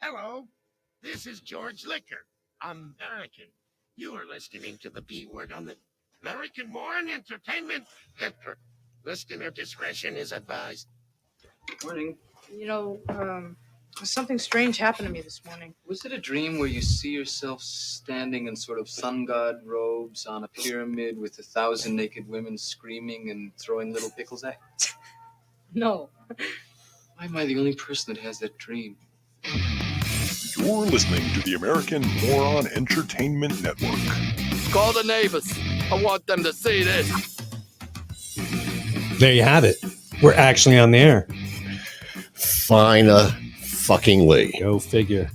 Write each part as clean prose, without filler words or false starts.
Hello, this is George Liquor, American. You are listening to the B word on the American Morning Entertainment Network. Listener discretion is advised. Morning. Something strange happened to me this morning. Was it a dream where you see yourself standing in sort of sun god robes on a pyramid with 1,000 naked women screaming and throwing little pickles at you? No. Why am I the only person that has that dream? You're listening to the American Moron Entertainment Network. Call the neighbors. I want them to see this. There you have it. We're actually on the air. Fuckingly. Go figure.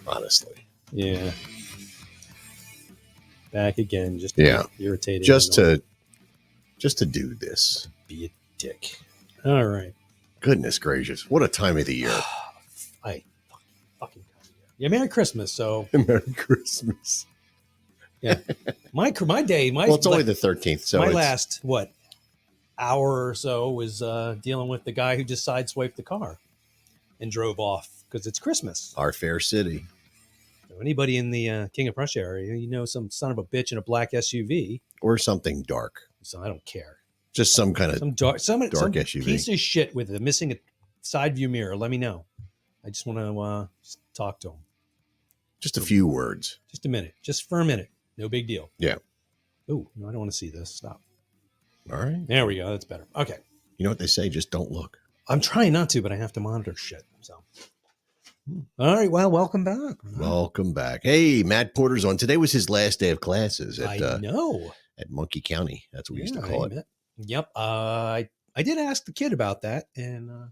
Honestly. Yeah. Back again. Just irritated. Just to do this. Be a dick. All right. Goodness gracious. What a time of the year. Fucking yeah. Merry Christmas. So Merry Christmas. Yeah. My day. Well, it's only the 13th. So my last hour or so was dealing with the guy who just sideswiped the car and drove off because it's Christmas. Our fair city. So anybody in the King of Prussia area, some son of a bitch in a black SUV or something dark. So I don't care. Just some kind of dark SUV. Piece of shit with missing a side view mirror. Let me know. I just want to talk to him. Just a few words. Just a minute. Just for a minute. No big deal. Yeah. Oh, no, I don't want to see this. Stop. All right. There we go. That's better. Okay. You know what they say? Just don't look. I'm trying not to, but I have to monitor shit. So. All right. Well, welcome back. Welcome back. Hey, Matt Porter's on. Today was his last day of classes at Monkey County. That's what we used to call it. Yep. I did ask the kid about that, and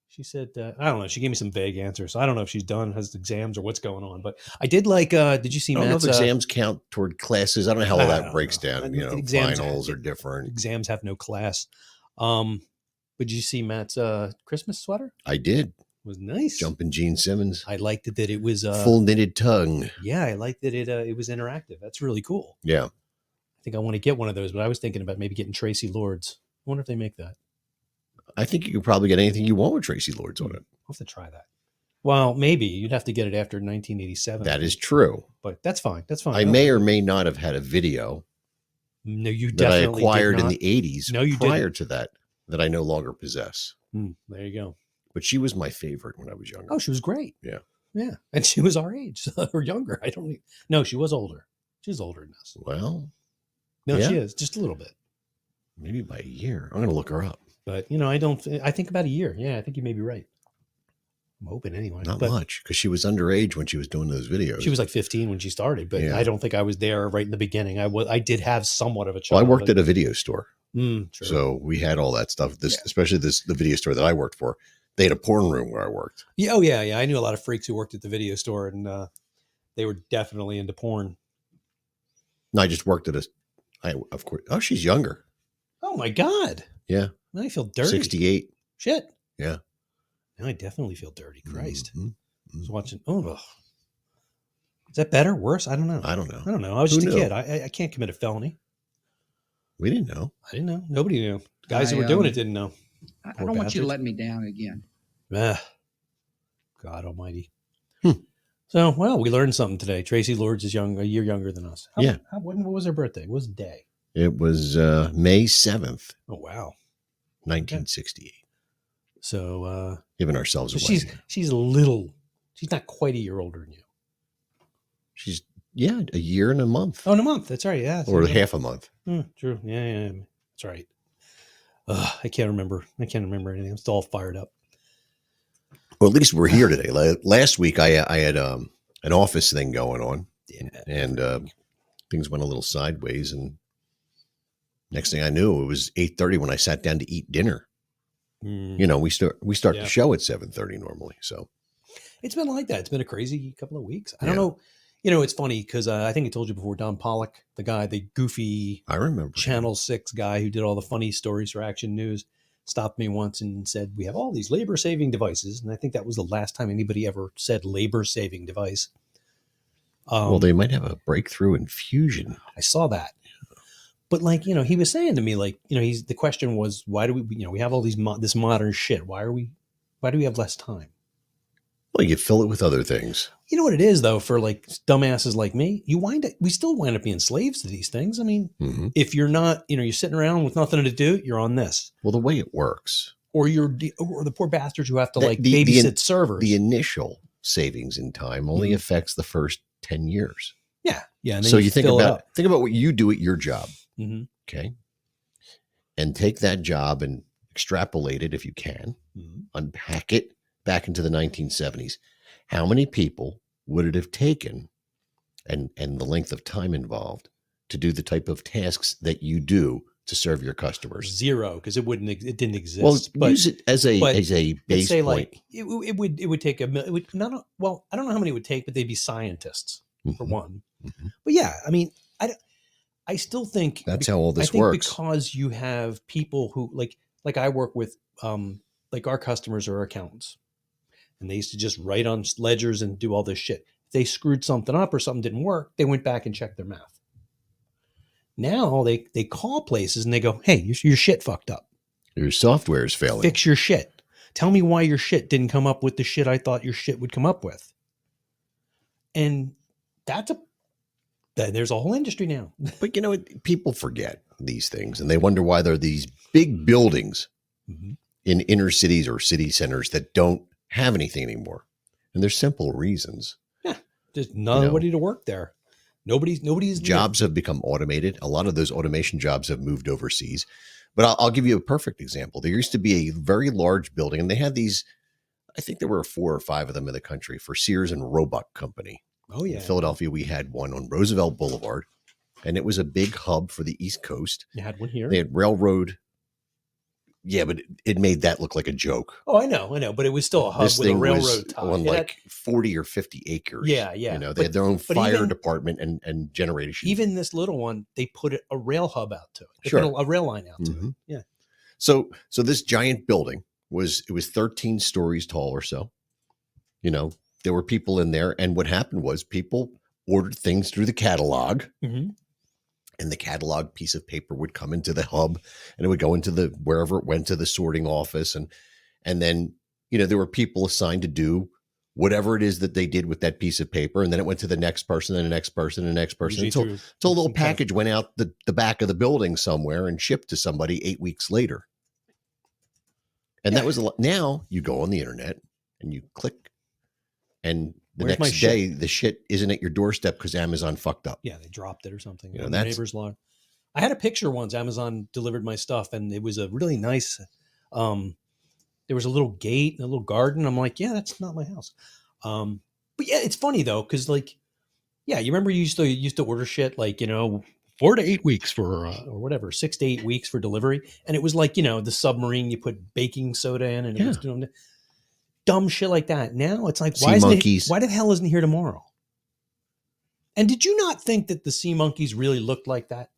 she said, I don't know. She gave me some vague answers. So I don't know if she's done, has exams or what's going on. But I did did you see I don't Matt's, know if exams count toward classes. I don't know how all that breaks down. Finals are different. Exams have no class. But did you see Matt's Christmas sweater? I did. It was nice. Jumping Gene Simmons. I liked it that it was full knitted tongue. Yeah, I liked that it was interactive. That's really cool. Yeah. I think I want to get one of those, but I was thinking about maybe getting Tracy Lords. I wonder if they make that. I think you could probably get anything you want with Tracy Lords on it. I'll have to try that. Well, maybe you'd have to get it after 1987. That is true. But that's fine. That's fine. I may or may not have had a video. No, you that definitely I acquired did not. in the 80s. No, you prior didn't. to that I no longer possess. There you go. But she was my favorite when I was younger. Oh, she was great. Yeah. Yeah. And she was our age or younger. No, she was older. She was older than us. Well, no, she is just a little bit. Maybe by a year. I'm going to look her up. But, I think about a year. Yeah, I think you may be right. I'm hoping anyway. Not much, because she was underage when she was doing those videos. She was like 15 when she started, but I don't think I was there right in the beginning. I did have somewhat of a Well, child. I worked at a video store. True. So we had all that stuff. Especially the video store that I worked for. They had a porn room where I worked. Yeah, oh yeah. I knew a lot of freaks who worked at the video store, and they were definitely into porn. No, I just worked at of course. Oh, she's younger. Oh my God. Yeah. Now I feel dirty. 68. Shit. Yeah. Now I definitely feel dirty. Christ. Mm-hmm. I was watching. Is that better? Worse? I don't know. I don't know. I was just a kid. I can't commit a felony. We didn't know. I didn't know. Nobody knew. The guys who were doing it didn't know. I don't want you to let me down again. God almighty. So, well, we learned something today. Tracy Lords is a year younger than us. What was her birthday? What was the day? It was May 7th. Oh, wow. 1968. So, giving ourselves a she's not quite a year older than you. She's, a year and a month. Oh, in a month. That's right. Yeah. Or half a month. True. Yeah. That's right. I can't remember anything. I'm still all fired up. Well, at least we're here today. Last week, I had an office thing going on, and things went a little sideways. And next thing I knew, it was 8:30 when I sat down to eat dinner. We start the show at 7:30 normally. So it's been like that. It's been a crazy couple of weeks. I don't know. It's funny because I think I told you before. Don Pollock, the guy, the goofy, I remember Channel 6 guy who did all the funny stories for Action News, stopped me once and said, we have all these labor-saving devices. And I think that was the last time anybody ever said labor-saving device. Well, they might have a breakthrough in fusion. I saw that. But he was saying to me, the question was, why do we have all this modern shit? Why do we have less time? Well, you fill it with other things. You know what it is though, for like dumbasses like me, we still wind up being slaves to these things. I mean, Mhm. if you're not, you're sitting around with nothing to do, you're on this. Well, the way it works, Or or the poor bastards who have to The- like the- babysit servers. the initial savings in time only Mhm. affects the first 10 years. yeah. And then So you think fill it about up. what you do at your job, Mhm. okay? And take that job and extrapolate it if you can, Mhm. unpack it back into the 1970s. How many people would it have taken and the length of time involved to do the type of tasks that you do to serve your customers? Zero, because it didn't exist. Well, but use it as a but base let's say point. like it would take it would not, well, I don't know how many it would take, but they'd be scientists for Mhm. one. Mhm. But yeah, I mean, I still think That's how all I this think works. because you have people who like I work with like our customers are accountants, and they used to just write on ledgers and do all this shit. If they screwed something up or something didn't work, they went back and checked their math. Now they call places and they go, "Hey, your shit fucked up. Your software is failing. Fix your shit. Tell me why your shit didn't come up with the shit I thought your shit would come up with." And there's a whole industry now. But you know what? People forget these things and they wonder why there are these big buildings Mhm. in inner cities or city centers that don't have anything anymore. And there's simple reasons. There's nobody to work there. Nobody's Jobs have become automated. A lot of those automation jobs have moved overseas. But I'll give you a perfect example. There used to be a very large building, and they had these, I think there were 4 or 5 of them in the country for Sears and Roebuck Company. Oh In yeah, Philadelphia, we had one on Roosevelt Boulevard, and it was a big hub for the East Coast. you had one here. They had railroad. Yeah, but it made that look like a joke. Oh, I know, but it was still a hub This with a thing was railroad tie. on It had- like 40 or 50 acres. Yeah. You know, they But- had their own but fire even- department and generation. even this little one, they put a rail hub out to it. They Sure. put a rail line out to it. Mhm. Yeah. So this giant building was 13 stories tall or so. You know, there were people in there, and what happened was people ordered things through the catalog, Mhm. and the catalog piece of paper would come into the hub, and it would go into the wherever it went to the sorting office, and then there were people assigned to do whatever it is that they did with that piece of paper, and then it went to the next person and the next person and the next person Usually until through a little some kind of- package went out the back of the building somewhere and shipped to somebody 8 weeks later. And that was a lot. Now you go on the internet and you click, and the Where's my next day the shit isn't at your doorstep because Amazon fucked up. Yeah, they dropped it or something. You know, on the that's- neighbor's log. I had a picture once. Amazon delivered my stuff, and it was a really nice. There was a little gate and a little garden. I'm like, yeah, that's not my house. But yeah, it's funny though, because you remember you used to order shit like 4 to 8 weeks for or whatever, 6 to 8 weeks for delivery, and it was like the submarine. You put baking soda in, and it was doing dumb shit like that. Now it's like, Sea monkeys. why the hell isn't it here tomorrow? And did you not think that the sea monkeys really looked like that?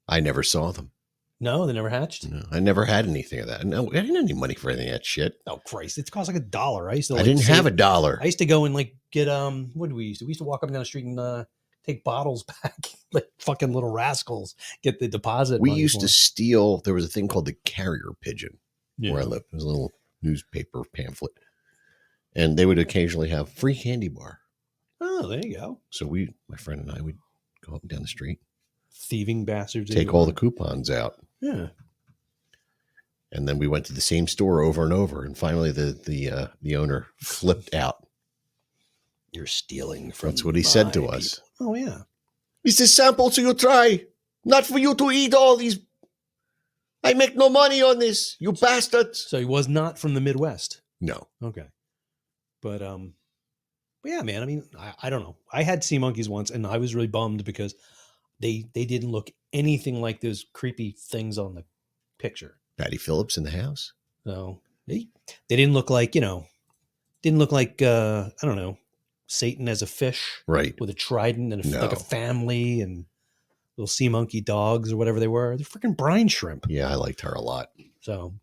I never saw them. No, they never hatched. No, I never had anything of that. No, I didn't have any money for any of that shit. Oh Christ! It cost like $1. I used to. I didn't have $1. I used to go and get what did we used to? We used to walk up and down the street and take bottles back like fucking little rascals. Get the deposit. We money used for to 'em. steal. There was a thing called the carrier pigeon where I Yeah. lived. It was a little newspaper pamphlet, and they would occasionally have free candy bar. Oh, there you go. So my friend and I would go up and down the street, Thieving bastards. that take you all are. the coupons out, Yeah. and then we went to the same store over and over. And finally, the owner flipped out. You're stealing from. That's what he said to my us. people. Oh yeah. This is sample so you try, not for you to eat all these. I make no money on this, you bastards. So he was not from the Midwest. No, Okay. But yeah, man. I mean, I don't know. I had sea monkeys once, and I was really bummed because they didn't look anything like those creepy things on the picture. Patty Phillips in the house. So they didn't look like I don't know, Satan as a fish Right. with a trident and like No. a family and little sea monkey dogs or whatever they were. They're freaking brine shrimp. Yeah, I liked her a lot. So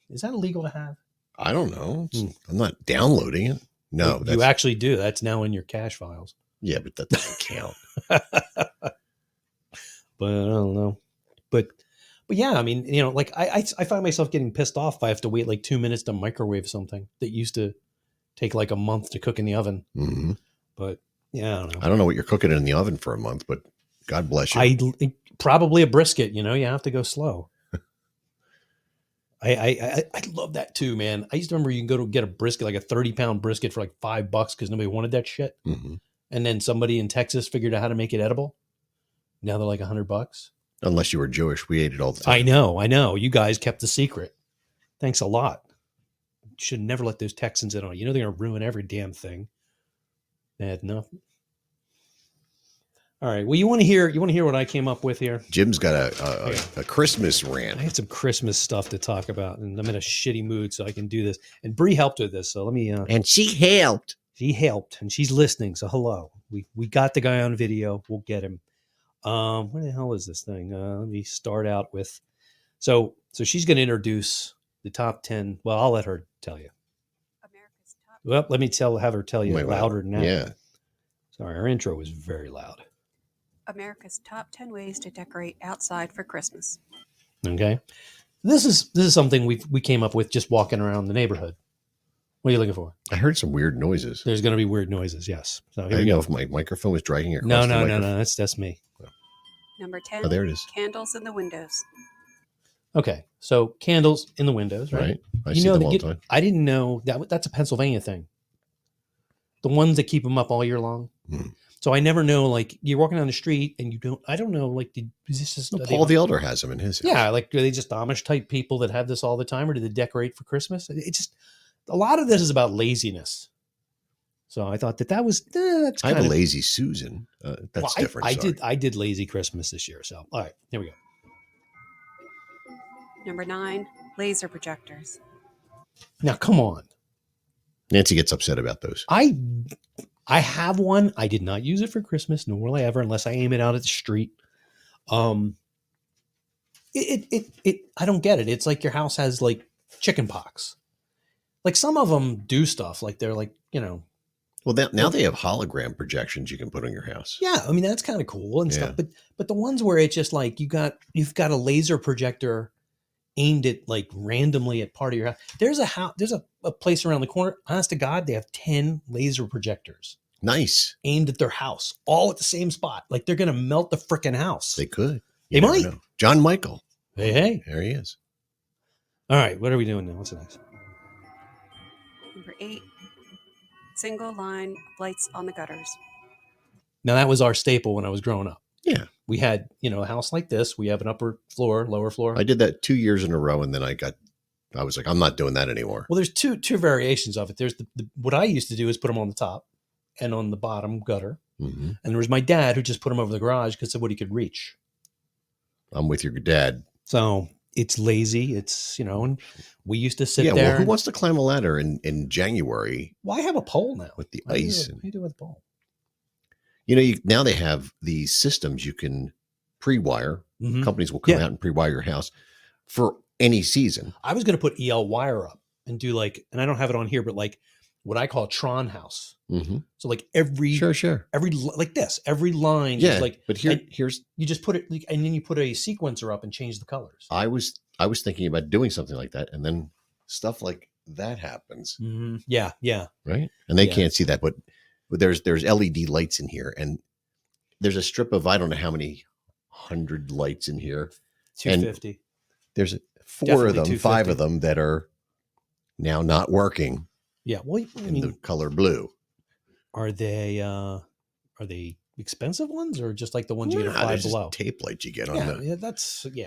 is that illegal to have? I don't know. I'm not downloading it. No, you actually do. That's now in your cache files. yeah, but that doesn't count. But I don't know. But yeah, I mean, like I find myself getting pissed off if I have to wait like 2 minutes to microwave something that used to take like a month to cook in the oven. Hmm. But yeah, I don't know. I don't know what you're cooking in the oven for a month, but God bless you. Probably a brisket. You have to go slow. I love that too, man. I used to remember you can go to get a brisket, like a 30-pound brisket for like $5 because nobody wanted that shit. Hmm. And then somebody in Texas figured out how to make it edible. Now they're like $100. Unless you were Jewish, we ate it all the time. I know. You guys kept the secret. Thanks a lot. You should never let those Texans in on it. They're going to ruin every damn thing. They had nothing. All right. Well, you want to hear what I came up with here? Jim's got a Christmas I rant. had some Christmas stuff to talk about, and I'm in a shitty mood, so I can do this. And Bree helped with this, so let me. And she helped. She helped, and she's listening. So hello. We got the guy on video. We'll get him. What the hell is this thing? Let me start out with. So she's going to introduce the top 10. Well, I'll let her tell you. America's top. Well, let me have her tell you Wait, louder than that. Yeah. Sorry, our intro was very loud. America's top 10 ways to decorate outside for Christmas. Okay, this is something we came up with just walking around the neighborhood. What are you looking for? I heard some weird noises. There's going to be weird noises. Yes. So I here we didn't know go. if my microphone was dragging across No. the microphone. That's me. Number 10. Oh, there it is. Candles in the windows. Okay, so candles in the windows, right? Right. I see them all the time. I didn't know that's a Pennsylvania thing. The ones that keep them up all year long. Hmm. So I never know. Like you're walking down the street and you don't. I don't know. Like, is this just No, Paul the Elder has them in his house. Yeah, like are they just Amish type people that have this all the time, or do they decorate for Christmas? It's just a lot of this is about laziness. So I thought that was that's I have kind a of lazy Susan. That's different. I did lazy Christmas this year. So all right, here we go. Number 9. Laser projectors. Now come on, Nancy gets upset about those. I have one. I did not use it for Christmas, nor will I ever, unless I aim it out at the street. I don't get it. It's like your house has like chicken pox. Like some of them do stuff like they're like, Well, now they have hologram projections you can put on your house. yeah, I mean, that's kind of cool and Yeah. stuff. But the ones where it's just like you've got a laser projector aimed at like randomly at part of your house. There's a place around the corner. Honest to God, they have 10 laser projectors Nice. aimed at their house, all at the same spot. Like they're gonna melt the freaking house. They could. They You never might. know. John Michael. Hey. There he is. All right, what are we doing now? What's the next? Number 8. Single line of lights on the gutters. Now that was our staple when I was growing up. Yeah. We had, a house like this. We have an upper floor, lower floor. I did that 2 years in a row, and then I was like, I'm not doing that anymore. Well, there's two variations of it. There's the what I used to do is put them on the top and on the bottom gutter. Hmm. And there was my dad who just put them over the garage because of what he could reach. I'm with your dad. So it's lazy. It's, and we used to sit Yeah. there. Well, who wants to climb a ladder in January Well, I have a pole now. with the How do you ice? do it- how do you do it with a pole? Now they have these systems you can pre-wire. Mhm. Companies will come Yeah. out and pre-wire your house for any season. I was going to put EL wire up and do and I don't have it on here, but like what I call a Tron house. Mm-hmm. So like every Sure. like this, every line Yeah. is like, but and here's you just put it, and then you put a sequencer up and change the colors. I was thinking about doing something like that, and then stuff like that happens, Mhm. Yeah. right? And they Yeah. can't see that, but there's LED lights in here, and there's a strip of I don't know how many 100 lights in here. 250. There's 4 Definitely of them, 250. 5 of them that are now not working Yeah. Well, I in the mean, color blue. are they expensive ones or just like the ones you get at Nah, Five there's just Below? tape lights you get on Yeah, the, yeah, that's So These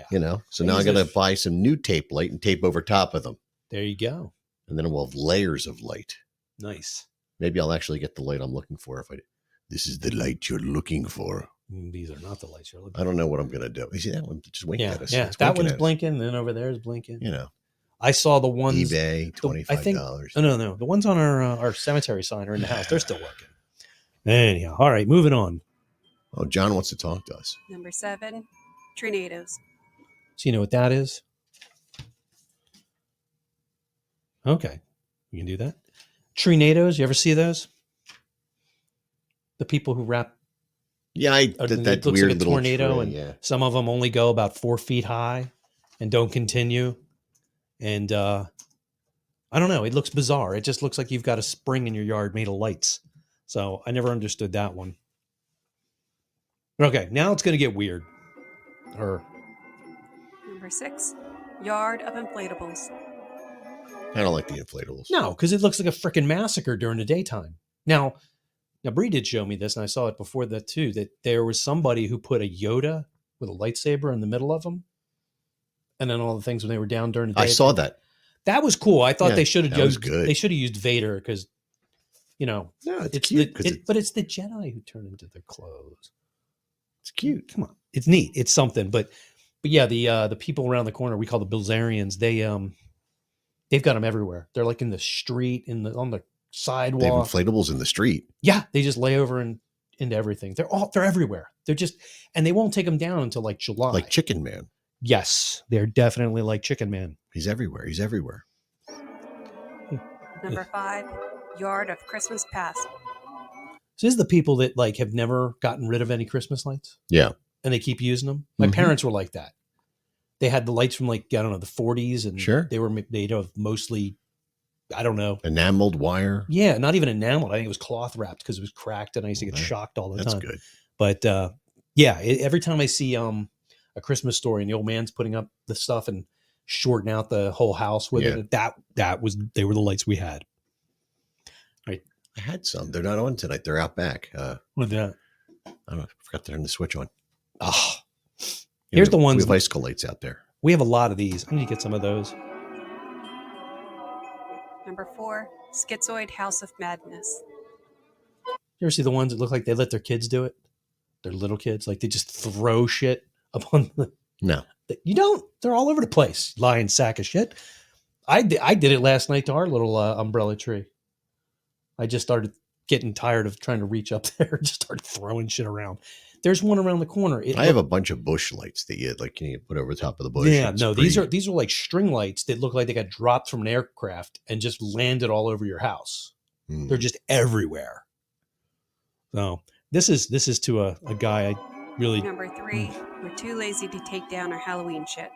now I got to are- buy some new tape light and tape over top of them, there you go. and then we'll have layers of light. Nice. Maybe I'll actually get the light I'm looking for if I. This is the light you're looking for. These are not the lights you're looking I don't know what I'm going to do. You see that one just winked Yeah, at us. yeah. It's That winking one's at us. blinking, and then over there is blinking. You know, I saw the ones. eBay, $25. Oh, no. The ones on our cemetery sign are in the house. They're still working. Anyhow, all right, moving on. Oh, John wants to talk to us. Number 7. Tornadoes. So you know what that is? Okay, you can do that. Treenados, you ever see those? The people who wrap Yeah, it that looks weird like a little tornado, tray, and yeah. some of them only go about 4 feet high and don't continue. And I I don't know. It looks bizarre. It just looks like you've got a spring in your yard made of lights. So I never understood that one. Okay, now it's going to get weird. Number 6, yard of inflatables. I don't like the inflatables. No, because it looks like a freaking massacre during the daytime. Now Bree did show me this, and I saw it before that too, that there was somebody who put a Yoda with a lightsaber in the middle of them. And then all the things when they were down during the day. I saw that. That was cool. I thought Yeah, they should have that was used good. they should have used Vader because, No, it's it's cute. 'Cause but it's the Jedi who turn into their clothes. it's cute. Come on, it's neat. It's something. But yeah, the people around the corner we call the Bilzerians. They've got them everywhere. They're like in the street, on the They have sidewalk. inflatables in the street. Yeah, they just lay over into everything. They're everywhere. And they won't take them down until like July. Like Chicken Man. Yes, they're definitely like Chicken Man. He's everywhere. He's everywhere. Number 5, yard of Christmas past. So this is the people that like have never gotten rid of any Christmas lights Yeah. and they keep using them. My Mhm. parents were like that. They had the lights from like, I don't know, the 40s and Sure. they were made of mostly, I don't know. Enameled wire. Yeah, not even enameled. I think it was cloth wrapped because it was cracked and I used to get That- shocked all the That's time. good. But yeah, every time I see A Christmas Story and the old man's putting up the stuff and shorting out the whole house with Yeah. it, they were the lights we had. I had some. They're not on tonight. They're out back. With that. I don't know. I forgot to turn the switch on. Oh, Yeah, Here's we- the ones- We have icicle lights out there. we have a lot of these. I need to get some of those. Number 4, Schizoid House of Madness. You ever see the ones that look like they let their kids do it? They're little kids, like they just throw shit upon the. No. You don't. They're all over the place. Lying sack of shit. I did it last night to our little umbrella tree. I just started getting tired of trying to reach up there. Just started throwing shit around. There's one around the corner. I have a bunch of bush lights that you put over the top of the bush. Yeah, It's no, pretty- these are like string lights that look like they got dropped from an aircraft and just landed all over your house. Hmm. They're just everywhere. So this is to a guy I really Number 3, we're too lazy to take down our Halloween shit.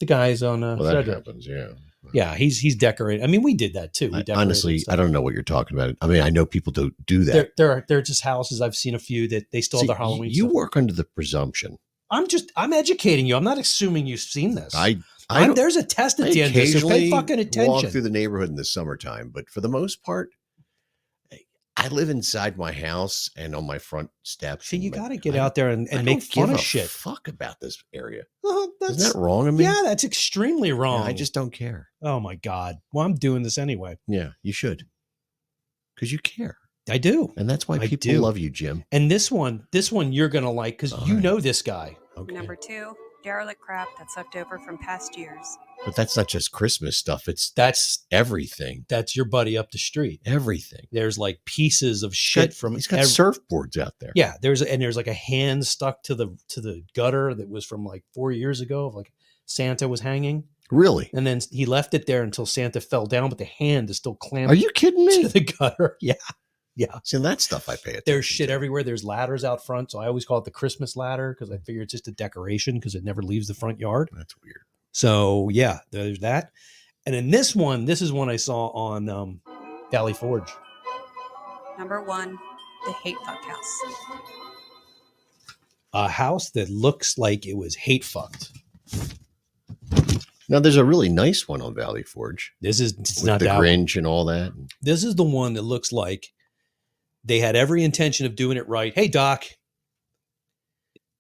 the guys on Well, that Frederick. happens. Yeah. Yeah, he's decorated. I mean, we did that too. We decorated Honestly, stuff. I don't know what you're talking about. I mean, I know people do that. There are just houses. I've seen a few that they still See, have their Halloween. you stuff. work under the presumption. I'm educating you. I'm not assuming you've seen this. I don't- There's a test at I the end of this, so pay occasionally fucking walk attention. through the neighborhood in the summertime, but for the most part, I live inside my house and on my front steps. See, you and got to get I- out there and I make don't fun give of a shit. Fuck about this area. That's, Isn't that wrong of me? yeah, that's extremely Yeah, wrong. I just don't care. oh my god. Well, I'm doing this anyway. Yeah, you should, because you care, I do. and that's why I people do. love you, Jim. And this one you're gonna like because All you right. know this guy. Okay, Number 2, derelict crap that's left over from past years. but that's not just Christmas stuff. It's That's everything. your buddy up the street. Everything. There's like pieces of shit from He's got ev- surfboards out there. Yeah, there's like a hand stuck to the gutter that was from like 4 years ago of like Santa was hanging. Really? And then he left it there until Santa fell down, but the hand is still clamped Are you kidding to me? the gutter. Yeah. Yeah. See, that stuff I pay attention. There's shit to. everywhere. There's ladders out front. So I always call it the Christmas ladder because I figure it's just a decoration because it never leaves the front yard. That's weird. So yeah, there's that. And then this is one I saw on Valley Forge. Number 1, the Hate Fuck House. A house that looks like it was hate fucked. Now there's a really nice one on Valley Forge It's with not the that one. Grinch and all that. This is the one that looks like they had every intention of doing it right. Hey, Doc.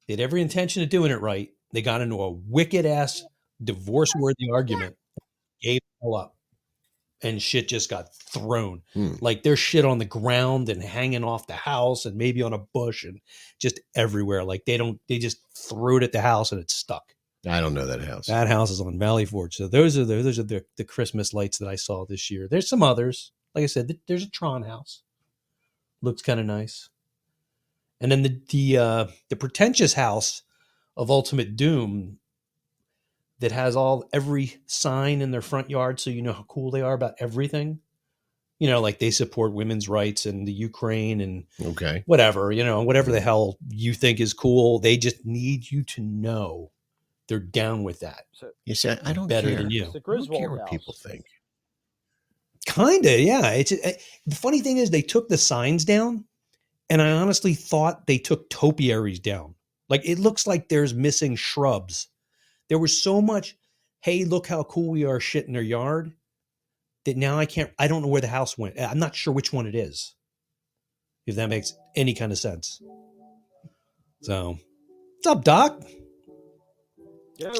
They had every intention of doing it right. They got into a wicked ass divorce worthy argument, gave it all up, and shit just got thrown. Like there's shit on the ground and hanging off the house and maybe on a bush and just everywhere. Like they just threw it at the house and it stuck. I don't know that house. That house is on Valley Forge. So those are the Christmas lights that I saw this year. There's some others. Like I said, there's a Tron house. Looks kind of nice. And then the pretentious house of Ultimate Doom that has every sign in their front yard so you know how cool they are about everything. You know, like they support women's rights and the Ukraine and Okay. whatever, whatever the hell you think is cool. They just need you to know they're down with that. You see, I don't Better care. than you. It's the I don't Griswold care what house. people think. Kinda, yeah. The funny thing is they took the signs down, and I honestly thought they took topiaries down. Like it looks like there's missing shrubs. There was so much, hey, look how cool we are shit in their yard, that now I don't know where the house went. I'm not sure which one it is. If that makes any kind of sense. So, what's up, Doc? Yeah.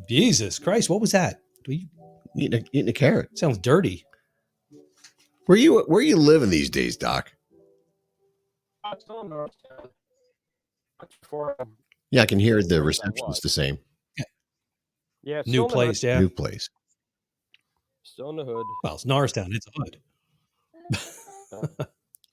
Jesus Christ, what was that? Eating a carrot. Sounds dirty. Where you living these days, Doc? I'm still in Northtown. That's before, Yeah, I can hear the Where that reception's was. the same. yeah, it's New still in the place, hood. yeah. New place. Still in the hood. Well, it's Norristown. It's a hood.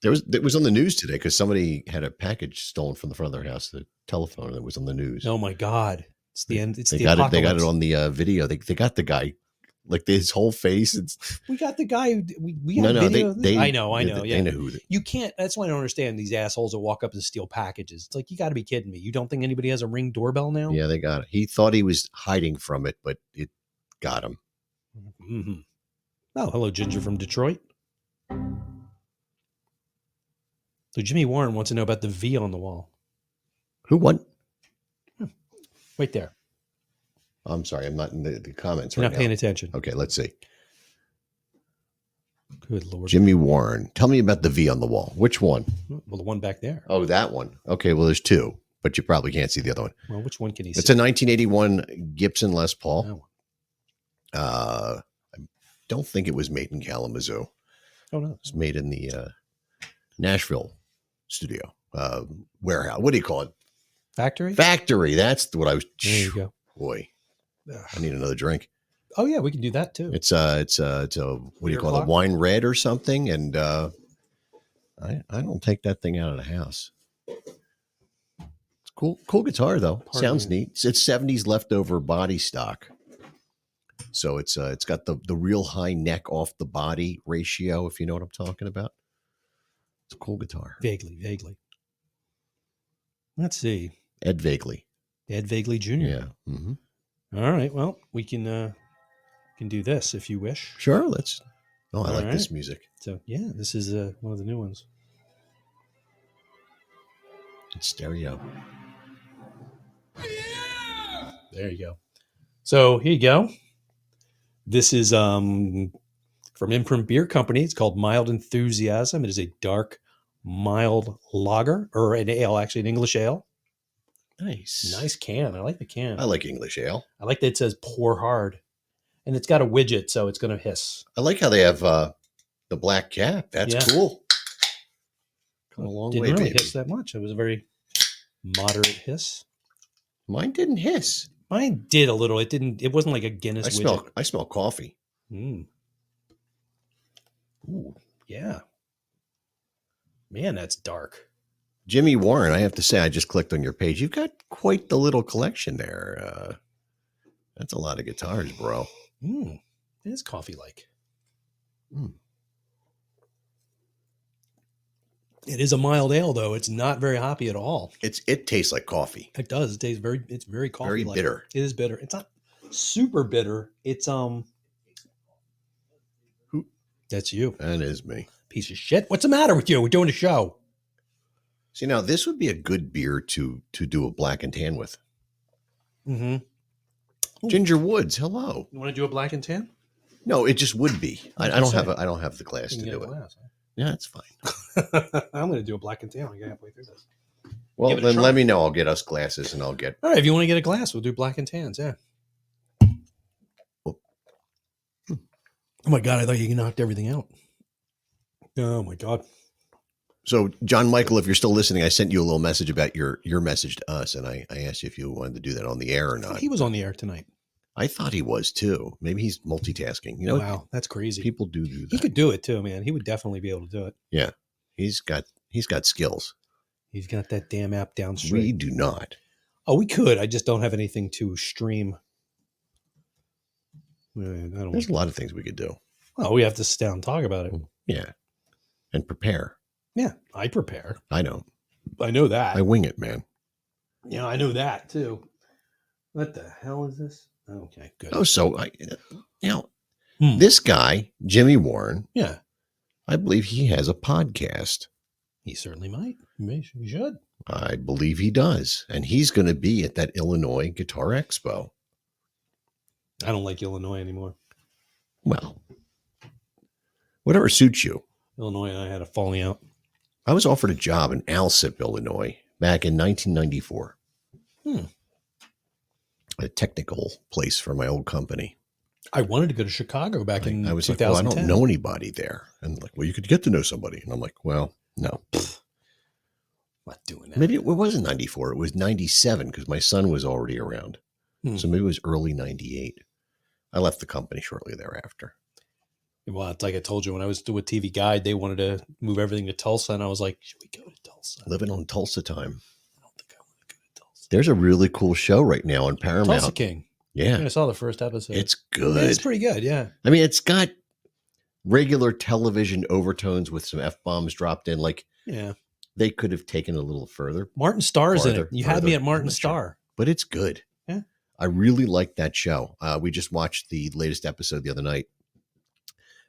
It was on the news today because somebody had a package stolen from the front of their house. The telephone that was on the news. Oh my God. It's the end. It's They the got it. apocalypse. They got it on the video. They got the guy, like his whole face. It's We got the guy. We no, have no. video of this. They I know. They Yeah. know who. You can't. That's why I don't understand these assholes that walk up and steal packages. It's like, you got to be kidding me. You don't think anybody has a Ring doorbell now? Yeah, they got it. He thought he was hiding from it, but it got him. Mm-hmm. Oh, hello, Ginger from Detroit. So Jimmy Warren wants to know about the V on the wall. Who won? Right there. I'm sorry, I'm not in the comments You're right not paying now. attention. Okay, let's see. Good Lord. Jimmy Warren. Tell me about the V on the wall. Which one? Well, the one back there. Oh, that one. Okay, well, there's two, but you probably can't see the other one. Well, which one can he It's see? a 1981 Gibson Les Paul. That one. I don't think it was made in Kalamazoo. Oh, no. It's made in the Nashville studio warehouse. What do you call it? Factory? Factory. That's what I was. There you go. Boy, I need another drink. Oh, yeah, we can do that too. It's a what do you call it? Beer A wine red or something? And I don't take that thing out of the house. It's cool guitar though. Pardon Sounds me. neat. It's 70s leftover body stock. So it's got the real high neck off the body ratio, if you know what I'm talking about. It's a cool guitar. Vaguely. Let's see. Ed Vaguely. Ed Vaguely Jr. Yeah. Mm-hmm. All right. Well, we can do this if you wish. Sure. Let's. Oh, I All like this right. music. So yeah, this is one of the new ones. It's stereo. There you go. So here you go. This is from Imprint Beer Company. It's called Mild Enthusiasm. It is a dark, mild lager, or an ale, actually, an English ale. Nice. Nice can. I like the can. I like English ale. I like that it says pour hard. And it's got a widget, so it's going to hiss. I like how they have the black cap. That's Yeah. cool. Come a long Didn't way, really baby. hiss that much. It was a very moderate hiss. Mine didn't hiss. Mine did a little. It didn't. It wasn't like a Guinness widget. I smell coffee. Mm. Ooh, yeah. Man, that's dark. Jimmy Warren, I have to say, I just clicked on your page. You've got quite the little collection there. That's a lot of guitars, bro. Mm. It is coffee-like. Mm. It is a mild ale, though. It's not very hoppy at all. It tastes like coffee. It does. It tastes very. It's very coffee. Very bitter. It is bitter. It's not super bitter. It's That's you, That is me. piece of shit. What's the matter with you? We're doing a show. See, now this would be a good beer to do a black and tan with. Mm-hmm. Ooh. Ginger Woods, hello. You want to do a black and tan? No, it just would be. I don't have I don't have the glass You to can do get it. a glass, Yeah, it's fine. huh? I'm going to do a black and tan. I got halfway through this. Well, Give it a then try. let me know. I'll get us glasses and I'll get. All right, if you want to get a glass, we'll do black and tans. Yeah. Oh. Oh my god! I thought you knocked everything out. Oh my god! So, John Michael, if you're still listening, I sent you a little message about your message to us, and I asked you if you wanted to do that on the air or I thought not. he was on the air tonight. I thought he was too. Maybe he's multitasking. You know, Wow, that's crazy. people do that. He could do it too, man. He would definitely be able to do it. Yeah, he's got skills. He's got that damn app down We straight. do not. Oh, we could. I just don't have anything to stream. I don't. There's a lot of things we could do. Well, we have to sit down and talk about it. Yeah, and prepare. Yeah, I prepare. I don't. I know that. I wing it, man. Yeah, I know that too. What the hell is this? Okay, good. Oh, so Hmm. this guy, Jimmy Warren, Yeah, I believe he has a podcast. he certainly might. He should. I believe he does. And he's going to be at that Illinois Guitar Expo. I don't like Illinois anymore. Well, whatever suits you. Illinois and I had a falling out. I was offered a job in Alsip, Illinois, back in 1994. A technical place for my old company. I wanted to go to Chicago back in I was like, well, I 2010. don't know anybody there. And like, well, you could get to know somebody. And I'm like, well, no. Not doing that. Maybe it wasn't 94. It was 97 because my son was already around. So maybe it was early 98. I left the company shortly thereafter. Well, it's like I told you, when I was with TV Guide, they wanted to move everything to Tulsa. And I was like, should we go to Tulsa? Living on Tulsa time. I don't think I want to go to Tulsa. There's a really cool show right now on Paramount. Tulsa King. Yeah. I saw the first episode. It's good. It's pretty good, yeah. I mean, it's got regular television overtones with some F-bombs dropped in. Like, Yeah. they could have taken a little further. Martin Starr's in Farther, it. You had me further. at Martin I'm not sure. Starr. But it's good. Yeah. I really like that show. We just watched the latest episode the other night.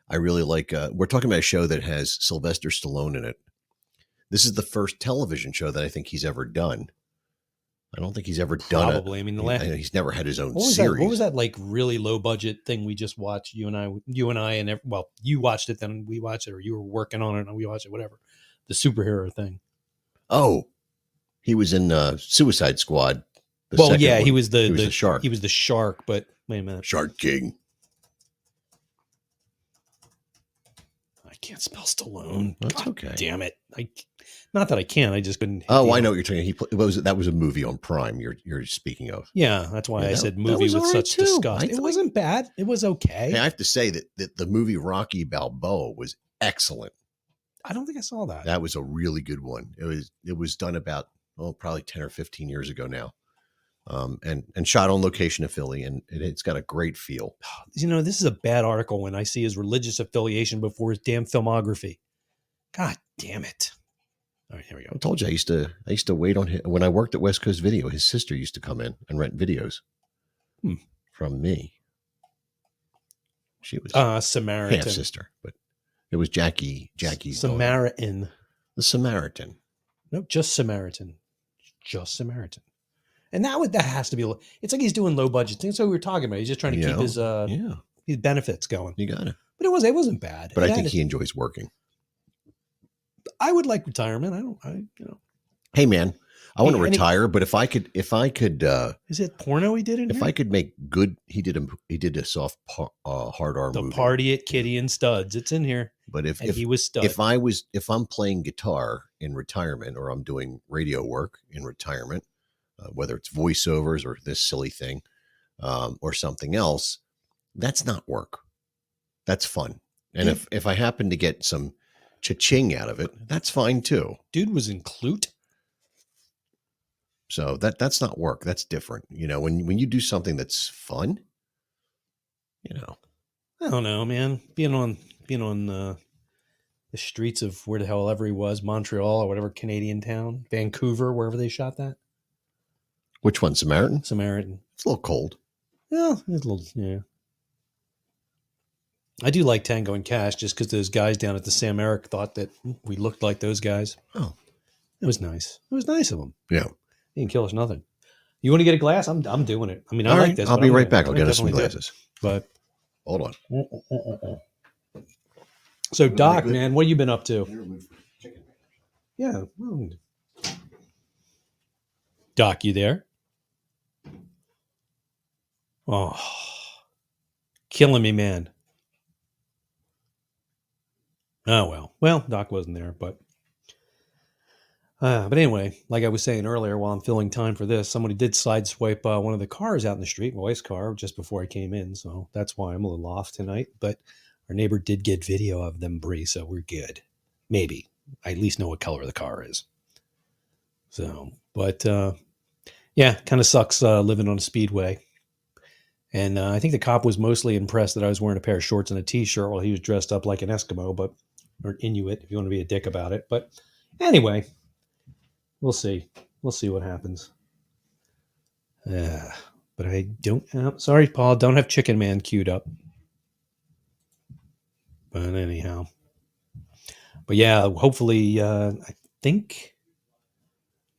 I really like, we're talking about a show that has Sylvester Stallone in it. This is the first television show that I think he's ever done. I don't think he's ever done it. Probably. I mean, the last, He's never had his own what was series. that? What was that like really low budget thing we just watched? You and I, and well, you watched it, then we watched it, or you were working on it and we watched it, whatever. The superhero thing. Oh, he was in Suicide Squad. Well, second yeah, one. he was the shark. He was the shark, but wait a minute. Shark King. I can't spell Stallone. That's God okay. Damn it. Not that I can. I just couldn't. Oh, I know what you're talking. That was a movie on Prime. You're speaking of. Yeah, that's why Yeah, I that- said that movie was with all right, such too. disgust. I It thought- wasn't bad. It was okay. Hey, I have to say that the movie Rocky Balboa was excellent. I don't think I saw that. That was a really good one. It was done about probably 10 or 15 years ago now, and shot on location in Philly, and it's got a great feel. You know, this is a bad article when I see his religious affiliation before his damn filmography. God damn it. All right, here we I go. told you I used to wait on him when I worked at West Coast Video. His sister used to come in and rent videos from me. She was Samaritan. half sister, but it was Jackie's daughter. Samaritan. The Samaritan. No, just Samaritan. Just Samaritan. And that has to be. It's like he's doing low budget things. So we were talking about. He's just trying to keep his benefits going. You got it. But it wasn't bad. But I think he enjoys working. I would like retirement. Hey man, I want to and he- retire, but if I could Is it porno he did in if here? I could make good, he did a soft hard R The movie. Party at Kitty and Studs. It's in here. But if And he was stud. if I'm playing guitar in retirement or I'm doing radio work in retirement, whether it's voiceovers or this silly thing, or something else, that's not work. That's fun. And if I happen to get some cha-ching out of it, that's fine too. Dude was in Clute. So that's not work. That's different. You know, when you do something that's fun, I don't know, man. Being on the streets of where the hell ever he was, Montreal or whatever Canadian town, Vancouver, wherever they shot that. Which one, Samaritan? Samaritan. It's a little cold. Yeah, it's a little, yeah. I do like Tango and Cash just because those guys down at the Sam Eric thought that we looked like those guys. Oh, it was nice. It was nice of them. Yeah, he didn't kill us nothing. You want to get a glass? I'm doing it. I mean, I all like right, this. I'll but be I'm right gonna- back. I'll I'm get gonna us some definitely do it. glasses. But Hold on. So Doc, man, what have you been up to? Yeah. well, Doc, you there? Oh, killing me, man. Oh, well. Well, Doc wasn't there, but anyway, like I was saying earlier, while I'm filling time for this, somebody did sideswipe one of the cars out in the street, my wife's car, just before I came in. So that's why I'm a little off tonight. But our neighbor did get video of them, Bree, so we're good. Maybe. I at least know what color the car is. So, but yeah, kind of sucks living on a speedway. And I think the cop was mostly impressed that I was wearing a pair of shorts and a t-shirt while he was dressed up like an Eskimo, or an Inuit, if you want to be a dick about it. But anyway, we'll see. We'll see what happens. But I don't. Sorry, Paul. Don't have Chicken Man queued up. But anyhow. But yeah, hopefully, I think.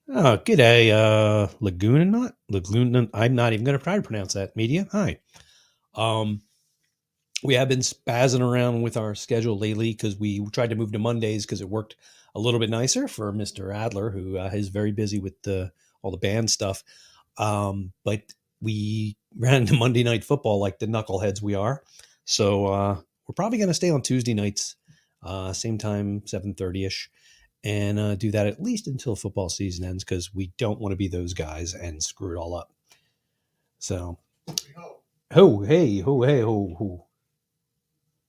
Oh, g'day, Laguna. I'm not even going to try to pronounce that. Media. Hi. We have been spazzing around with our schedule lately because we tried to move to Mondays because it worked a little bit nicer for Mr. Adler, who is very busy with all the band stuff. But we ran into Monday Night Football like the knuckleheads we are. So we're probably going to stay on Tuesday nights, same time, 7:30ish, and do that at least until football season ends because we don't want to be those guys and screw it all up. So, hey.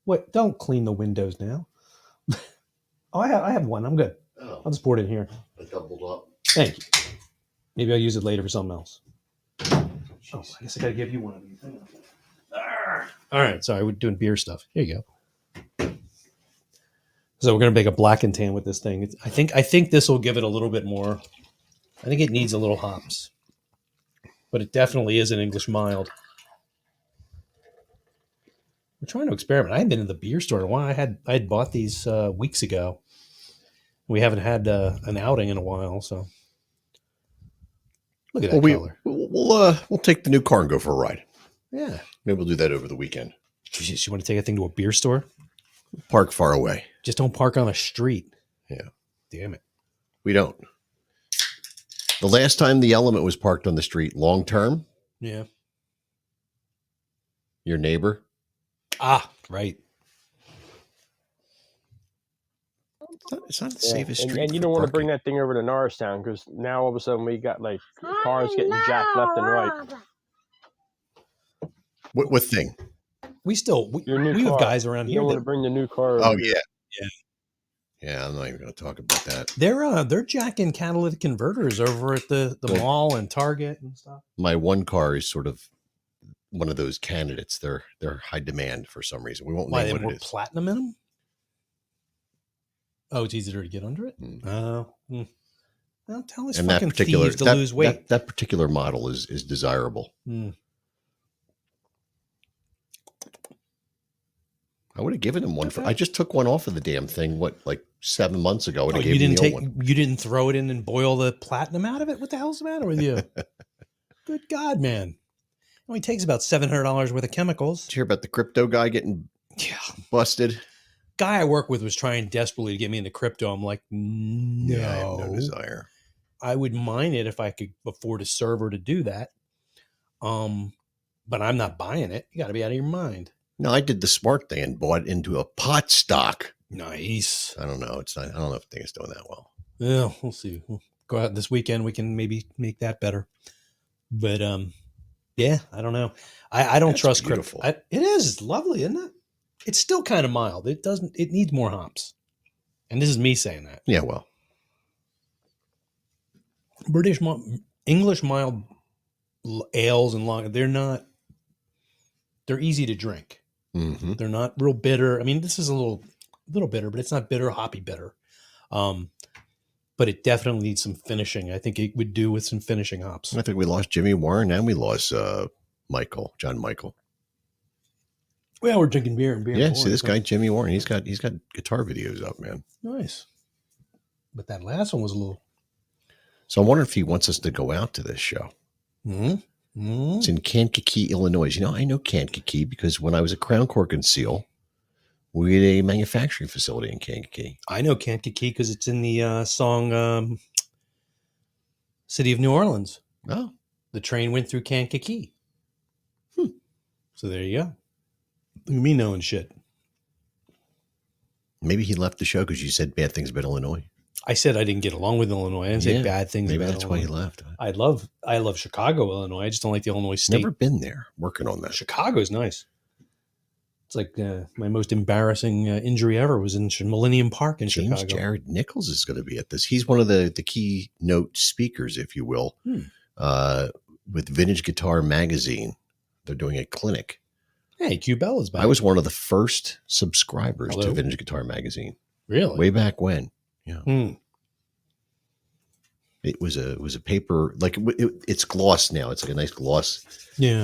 What? Don't clean the windows now. Oh, I have one. I'm good. Oh, I'll just pour it in here. I doubled up. Thank you. Maybe I'll use it later for something else. Oh, I guess I gotta give you one of these. All right, sorry, we're doing beer stuff. Here you go. So we're gonna make a black and tan with this thing. I think this will give it a little bit more. I think it needs a little hops, but it definitely is an English mild. We're trying to experiment. I haven't been in the beer store in a while. I had bought these weeks ago. We haven't had an outing in a while, so look at that color. We'll take the new car and go for a ride. Yeah, maybe we'll do that over the weekend. You want to take a thing to a beer store? Park far away. Just don't park on a street. Yeah, damn it. We don't. The last time the Element was parked on the street, long term. Yeah. Your neighbor. Ah, right. It's not the safest street. And you don't want to bring that thing over to Norristown because now all of a sudden we got like cars getting jacked left and right. What thing? We have guys around you here. You don't want to bring the new car over. Oh yeah. I'm not even going to talk about that. They're jacking catalytic converters over at the mall and Target and stuff. My one car is sort of one of those candidates. They're high demand for some reason. We won't name what it is. Platinum in them? Oh, it's easier to get under it? Well, tell us fucking thieves to lose weight. That particular model is desirable. I would have given him one I just took one off of the damn thing, like 7 months ago. One. You didn't throw it in and boil the platinum out of it? What the hell's the matter with you? Good God, man. It only takes about $700 worth of chemicals. Did you hear about the crypto guy getting busted? Guy I work with was trying desperately to get me into crypto. I'm like, no. Yeah, I have no desire. I would mine it if I could afford a server to do that. But I'm not buying it. You got to be out of your mind. No, I did the smart thing and bought into a pot stock. Nice. I don't know. I don't know if the thing is doing that well. Yeah, we'll see. We'll go out this weekend. We can maybe make that better. But yeah, I don't know. I don't trust crypto. It is. It's lovely, isn't it? It's still kind of mild. It needs more hops. And this is me saying that. Yeah, well. English mild ales and long, they're easy to drink. Mm-hmm. They're not real bitter. I mean, this is a little bitter, but it's not bitter, hoppy bitter. But it definitely needs some finishing. I think it would do with some finishing hops. I think we lost Jimmy Warren and we lost John Michael. Well, we're drinking beer and beer. Yeah, see this guy, Jimmy Warren, he's got guitar videos up, man. Nice. But that last one was a little. So I'm wondering if he wants us to go out to this show. Mm-hmm. Mm-hmm. It's in Kankakee, Illinois. You know, I know Kankakee because when I was at Crown Cork and Seal, we had a manufacturing facility in Kankakee. I know Kankakee because it's in the song City of New Orleans. Oh. The train went through Kankakee. So there you go. Look at me knowing shit. Maybe he left the show because you said bad things about Illinois. I said I didn't get along with Illinois. I didn't say bad things maybe about that's Illinois. why he left. I love Chicago, Illinois. I just don't like the Illinois state. Never been there. Working on that. Chicago's nice. It's like my most embarrassing injury ever was in Millennium Park in James Chicago. Jared Nichols is going to be at this. He's one of the keynote speakers, if you will, with Vintage Guitar Magazine. They're doing a clinic. Hey, Q Bella's back. I was one of the first subscribers Hello? to Vintage Guitar Magazine. Really? Way back when. Yeah. It was a paper, like it's gloss now. It's like a nice gloss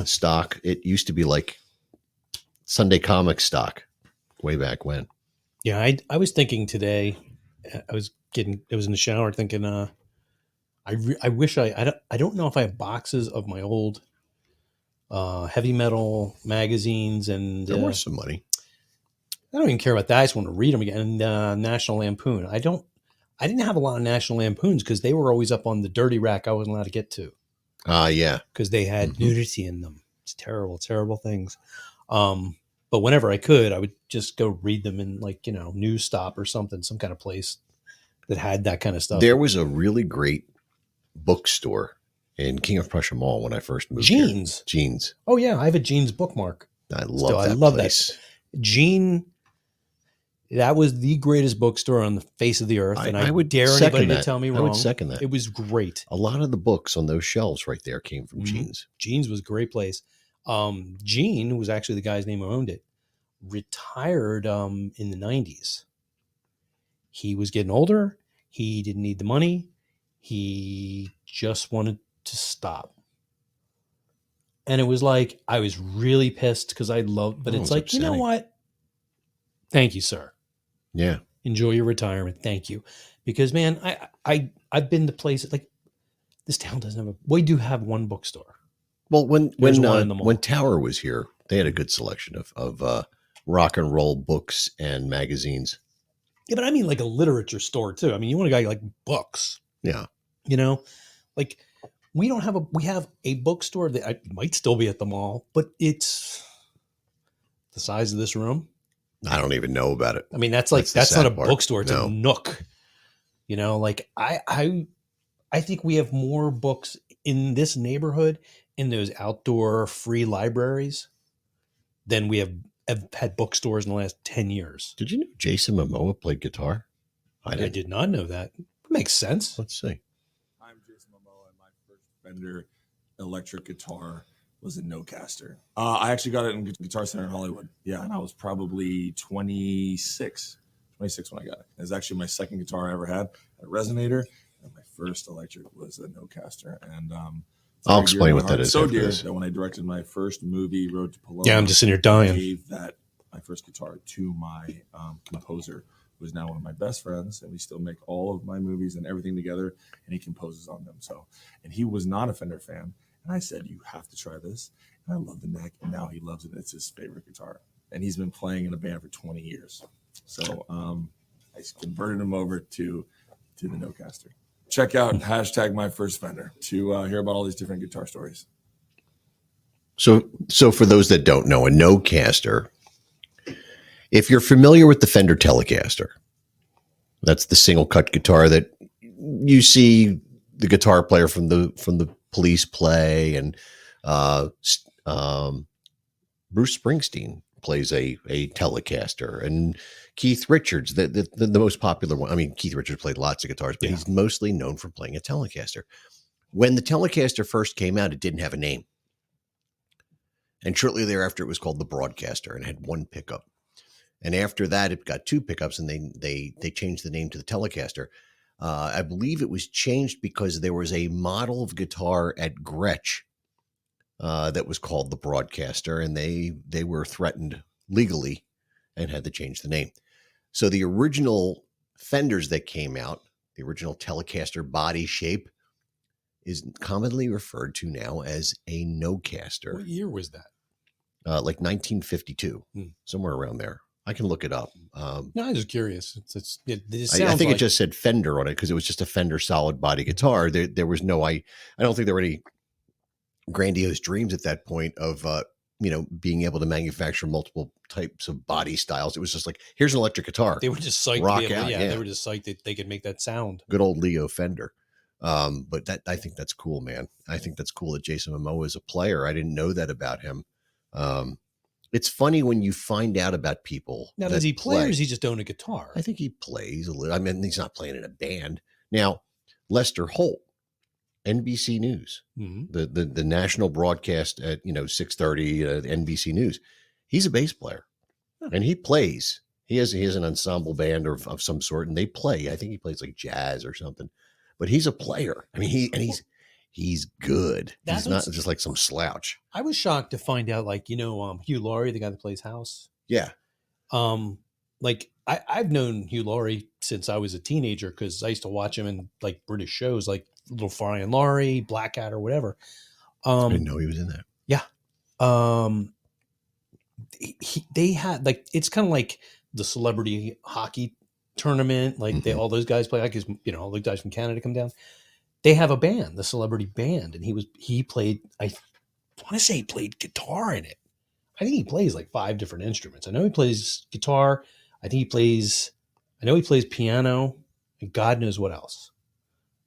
stock. It used to be like Sunday comic stock way back when. Yeah, I was thinking today. I was in the shower thinking. I wish I don't know if I have boxes of my old heavy metal magazines, and They're worth some money. I don't even care about that. I just want to read them again. And National Lampoon. I didn't have a lot of National Lampoons because they were always up on the dirty rack I wasn't allowed to get to. Yeah. Because they had nudity in them. It's terrible, terrible things. But whenever I could, I would just go read them in News Stop or something, some kind of place that had that kind of stuff. There was a really great bookstore in King of Prussia Mall when I first moved here. Jeans. Oh yeah, I have a Jeans bookmark. I love that. Jean. That was the greatest bookstore on the face of the earth, and I would dare anybody to tell me wrong. I would second that. It was great. A lot of the books on those shelves right there came from Jeans. Jeans was a great place. Gene, who was actually the guy's name who owned it, retired in the 90s. He was getting older. He didn't need the money. He just wanted to stop. And it was like, I was really pissed because I loved, but it's like, upsetting. You know what? Thank you, sir. Yeah. Enjoy your retirement. Thank you. Because man, I've been to places like this town doesn't have we do have one bookstore. Well, when Tower was here, they had a good selection of rock and roll books and magazines. Yeah, but I mean like a literature store too. I mean, you want a guy like books. Yeah. Like we have a bookstore that might still be at the mall, but it's the size of this room. I don't even know about it. I mean, that's not a bookstore. It's a nook. I think we have more books in this neighborhood in those outdoor free libraries than we have had bookstores in the last 10 years. Did you know Jason Momoa played guitar? I did not know that. It makes sense. Let's see. I'm Jason Momoa, and my first Fender electric guitar was a Nocaster. I actually got it in Guitar Center in Hollywood. Yeah, and I was probably 26 when I got it. It was actually my second guitar I ever had, a Resonator, and my first electric was a Nocaster. And I'll explain what that is. So dear that when I directed my first movie, Road to Paloma, yeah, I'm just in here dying. I gave my first guitar to my composer, who is now one of my best friends, and we still make all of my movies and everything together, and he composes on them. And he was not a Fender fan. And I said, you have to try this. And I love the neck. And now he loves it. It's his favorite guitar. And he's been playing in a band for 20 years. So I converted him over to the Nocaster. Check out #MyFirstFender to hear about all these different guitar stories. So for those that don't know, a Nocaster, if you're familiar with the Fender Telecaster, that's the single cut guitar that you see the guitar player from the Police play, and Bruce Springsteen plays a Telecaster, and Keith Richards, the most popular one. I mean, Keith Richards played lots of guitars, but he's mostly known for playing a Telecaster. When the Telecaster first came out, it didn't have a name. And shortly thereafter, it was called the Broadcaster and had one pickup. And after that, it got two pickups, and they changed the name to the Telecaster. I believe it was changed because there was a model of guitar at Gretsch that was called the Broadcaster, and they were threatened legally and had to change the name. So the original Fenders that came out, the original Telecaster body shape, is commonly referred to now as a Nocaster. What year was that? Like 1952, somewhere around there. I can look it up. No, I'm just curious. I think it just said Fender on it because it was just a Fender solid body guitar. There was no, I don't think there were any grandiose dreams at that point of, being able to manufacture multiple types of body styles. It was just like, here's an electric guitar. They were just psyched. They were just psyched that they could make that sound. Good old Leo Fender. But I think that's cool, man. I think that's cool that Jason Momoa is a player. I didn't know that about him. It's funny when you find out about people. Now, does he play or does he just own a guitar? I think he plays a little. I mean, he's not playing in a band. Now, Lester Holt, NBC News, the national broadcast at 6:30 NBC News. He's a bass player, and he plays. He has an ensemble band of some sort, and they play. I think he plays like jazz or something. but he's a player. I mean, he's good. That's He's not what's- just like some slouch. I was shocked to find out, like, Hugh Laurie, the guy that plays House. Yeah. Like I've known Hugh Laurie since I was a teenager because I used to watch him in like British shows like Little Fry and Laurie, Blackadder, whatever. I didn't know he was in that. Yeah. They had like, it's kind of like the celebrity hockey tournament. Like all those guys play, like, all the guys from Canada come down. They have a band, the celebrity band. And he played, I want to say he played guitar in it. I think he plays like 5 different instruments. I know he plays guitar. I know he plays piano, and God knows what else.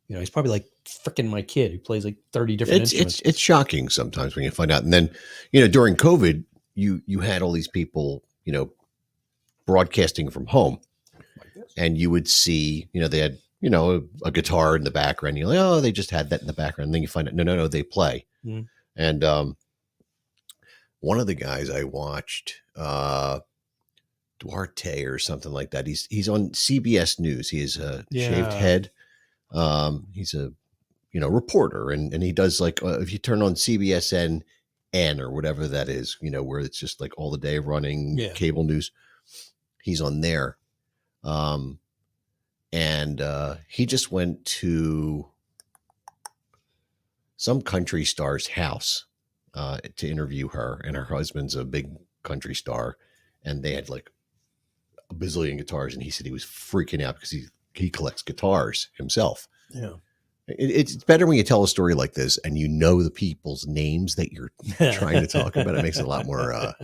He's probably like freaking my kid who plays like 30 different instruments. It's shocking sometimes when you find out. And then, during COVID, you had all these people, broadcasting from home, and you would see, they had, a guitar in the background. You're like, oh, they just had that in the background. And then you find out, no, they play. Mm. And one of the guys I watched, Duarte or something like that. He's on CBS News. He has a shaved head. He's a reporter, and he does like if you turn on CBSN or whatever that is, where it's just like all the day running cable news. He's on there, and he just went to some country star's house to interview her, and her husband's a big country star, and they had like a bazillion guitars, and he said he was freaking out because he collects guitars himself. Yeah. It's better when you tell a story like this and the people's names that you're trying to talk about. It makes it a lot more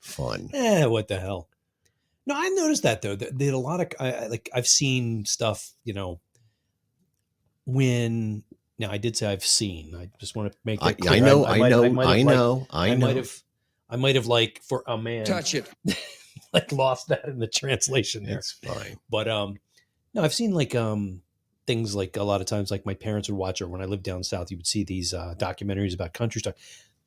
fun. What the hell? No, I noticed that though. That a lot of I've seen stuff. When now I did say I've seen. I just want to make that clear. I know. I might have like for a man Touch it. like lost that in the translation there. It's fine. But no, I've seen like things like a lot of times like my parents would watch, or when I lived down south, you would see these documentaries about country stuff.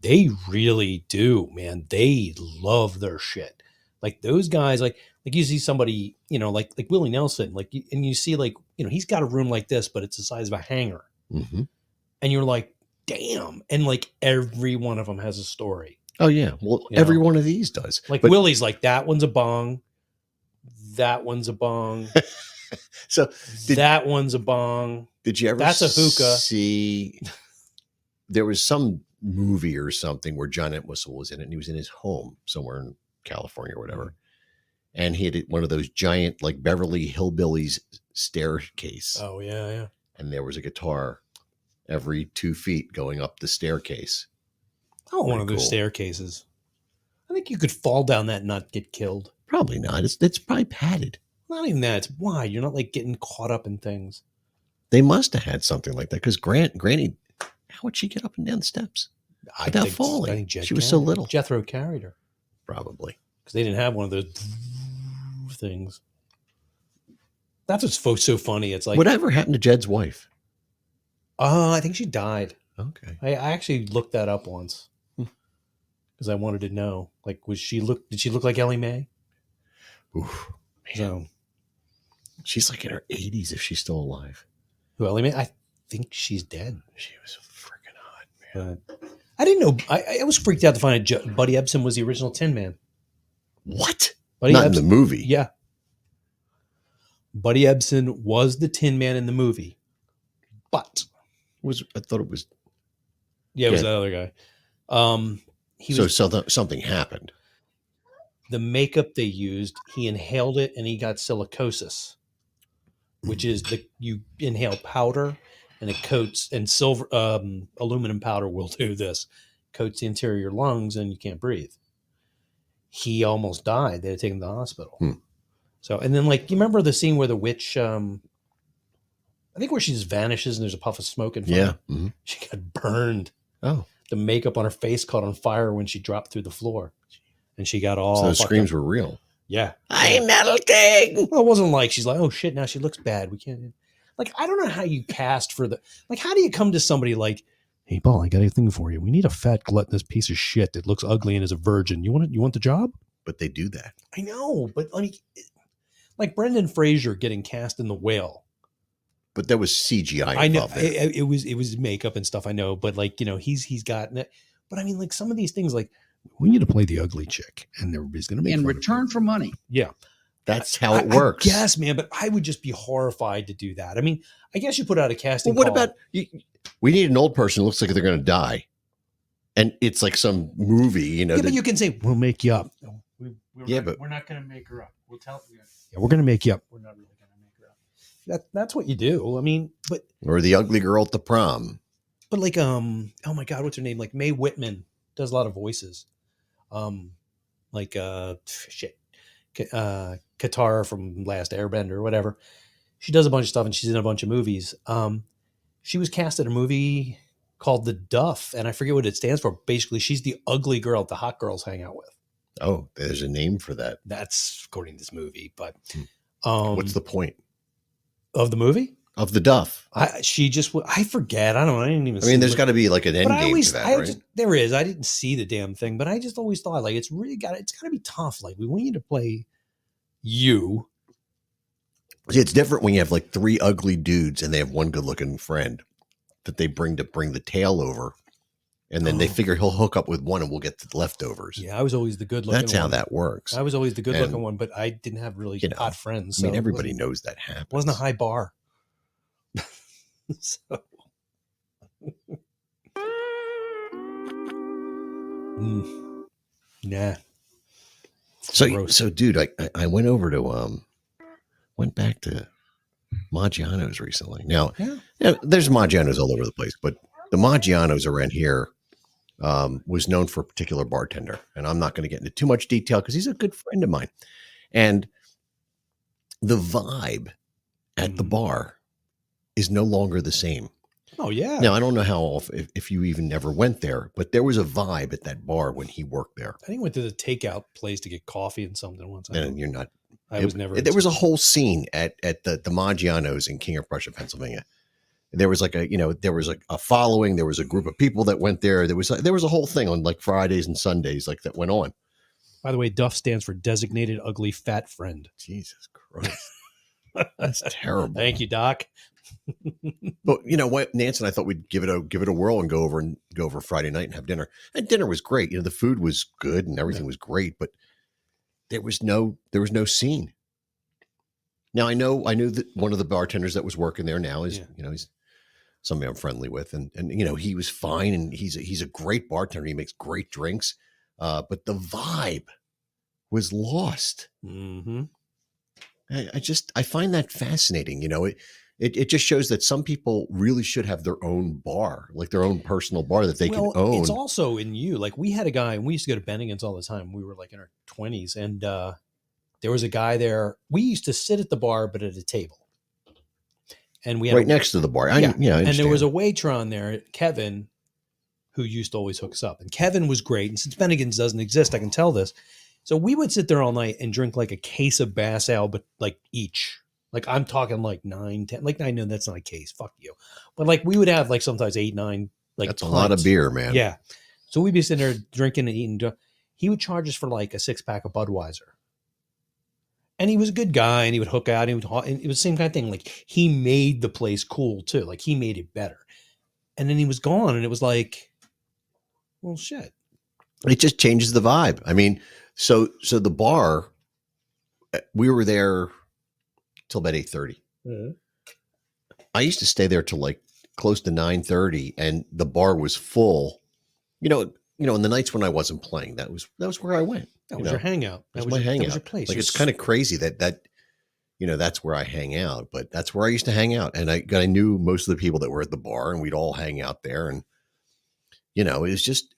They really do, man. They love their shit. Like those guys, like you see somebody, like Willie Nelson, and you see like, he's got a room like this, but it's the size of a hangar. Mm-hmm. And you're like, damn. And like every one of them has a story. Oh yeah. Well, every one of these does. Like Willie's like, that one's a bong. That one's a bong. So that one's a bong. Did you ever That's a hookah. see there was some movie or something where John Entwistle was in it, and he was in his home somewhere in California or whatever. And he had one of those giant like Beverly Hillbillies staircase. Oh yeah, yeah. And there was a guitar every 2 feet going up the staircase. I want one of those staircases. I think you could fall down that and not get killed. Probably not. It's probably padded. Not even that. It's wide. You're not like getting caught up in things. They must have had something like that because Granny, how would she get up and down the steps without falling? I think she was so little. Jethro carried her. Probably. Because they didn't have one of those things. That's what's so funny. It's like, whatever happened to Jed's wife? I think she died. Okay. I actually looked that up once because I wanted to know. Like, did she look like Ellie Mae? Oof, man. So, she's like in her 80s if she's still alive. Who, Ellie Mae? I think she's dead. She was freaking hot, man. But I didn't know. I was freaked out to find out Buddy Ebsen was the original Tin Man. What? Buddy Not Ebsen, in the movie. Yeah. Buddy Ebsen was the Tin Man in the movie. But I thought it was. Yeah, it was that other guy. Something happened. The makeup they used, he inhaled it and he got silicosis, which is you inhale powder and it coats, and aluminum powder will do this, coats the interior of your lungs and you can't breathe. He almost died. They had to take him to the hospital. So, and then like, you remember the scene where the witch, I think where she just vanishes and there's a puff of smoke in front of her? Mm-hmm. She got burned. Oh. The makeup on her face caught on fire when she dropped through the floor. And she got all. So those screams were real. Yeah. I'm melting. Well, it wasn't like she's like, oh shit, now she looks bad. We can't. Like, I don't know how you cast for how do you come to somebody like, hey, Paul, I got a thing for you. We need a fat, gluttonous piece of shit that looks ugly and is a virgin. You want it? You want the job? But they do that. I know, but like Brendan Fraser getting cast in The Whale. but there was CGI. I know involved there. it was makeup and stuff. I know, but like, you know, he's gotten it. But I mean, like some of these things, like we need to play the ugly chick, and everybody's going to make In fun of return for money. Yeah, That's how it works. Yes, man. But I would just be horrified to do that. I mean, I guess you put out a casting. Well, what call. about we need an old person who looks like they're going to die, and it's like some movie, you know. Yeah, but you can say we'll make you up. But we're not going to make her up. We'll tell you. Yeah, we're going to make you up. We're not really going to make her up. That's what you do. I mean, but or the ugly girl at the prom. But like, oh my God, what's her name? Like Mae Whitman does a lot of voices. Katara from Last Airbender or whatever. She does a bunch of stuff and she's in a bunch of movies. She was cast in a movie called The Duff, and I forget what it stands for. Basically, she's the ugly girl that the hot girls hang out with. Oh, there's a name for that. That's according to this movie, but what's the point of the movie? Of the Duff? I forget. I didn't even. I mean, there's got to be like an end but game to that, right? There is. I didn't see the damn thing, but I just always thought like it's got to be tough. Like we want you to play you. See, it's different when you have like three ugly dudes and they have one good looking friend that they bring the tail over. And then they figure he'll hook up with one and we'll get the leftovers. Yeah, I was always the good looking one. That's how that works. I was always the good looking one, but I didn't have really hot friends. I mean, everybody knows that happens. Wasn't a high bar. So. Nah. So dude, I went over to went back to Maggiano's recently. Now, there's Maggiano's all over the place, but the Maggiano's around here was known for a particular bartender, and I'm not going to get into too much detail because he's a good friend of mine. And the vibe at the bar is no longer the same. Oh yeah. Now I don't know how often, if you even ever went there, but there was a vibe at that bar when he worked there. I think I went to the takeout place to get coffee and something once. And you're not. I was never. There was a whole scene at the Maggiano's in King of Prussia, Pennsylvania. There was like there was a following. There was a group of people that went there. There was a whole thing on like Fridays and Sundays like that went on. By the way, DUF stands for Designated Ugly Fat Friend. Jesus Christ. That's terrible. Thank you, Doc. But you know what, Nance and I thought we'd give it a whirl and go over Friday night and have dinner. And dinner was great. You know, the food was good and everything was great, but there was no scene. Now I knew that one of the bartenders that was working there now is he's somebody I'm friendly with, and he was fine, and he's a great bartender. He makes great drinks, but the vibe was lost. Mm-hmm. I find that fascinating. You know, it just shows that some people really should have their own bar, like their own personal bar that they can own. It's also in you. Like we had a guy, and we used to go to Bennigan's all the time. We were like in our 20s, and there was a guy there. We used to sit at the bar, but at a table. And we had right next to the bar. and there was a waiter on there, Kevin, who used to always hook us up. And Kevin was great. And since Bennigan's doesn't exist, I can tell this. So we would sit there all night and drink like a case of Bass Ale, but like each. Like I'm talking like 9, 10. Like I know that's not a case. Fuck you. But like we would have like sometimes 8, 9. Like that's a lot of beer, man. Yeah. So we'd be sitting there drinking and eating. He would charge us for like a 6-pack of Budweiser. And he was a good guy, and he would hook out. And it was the same kind of thing. Like he made the place cool too. Like he made it better. And then he was gone, and it was like, well, shit. It just changes the vibe. I mean, so the bar, we were there till about 8:30. Mm-hmm. I used to stay there till like close to 9:30, and the bar was full. You know, in the nights when I wasn't playing, that was where I went. That was your hangout. That was my hangout. That was your place. Like it's kind of crazy that that's where I hang out, but that's where I used to hang out. And I knew most of the people that were at the bar, and we'd all hang out there. And, it was just.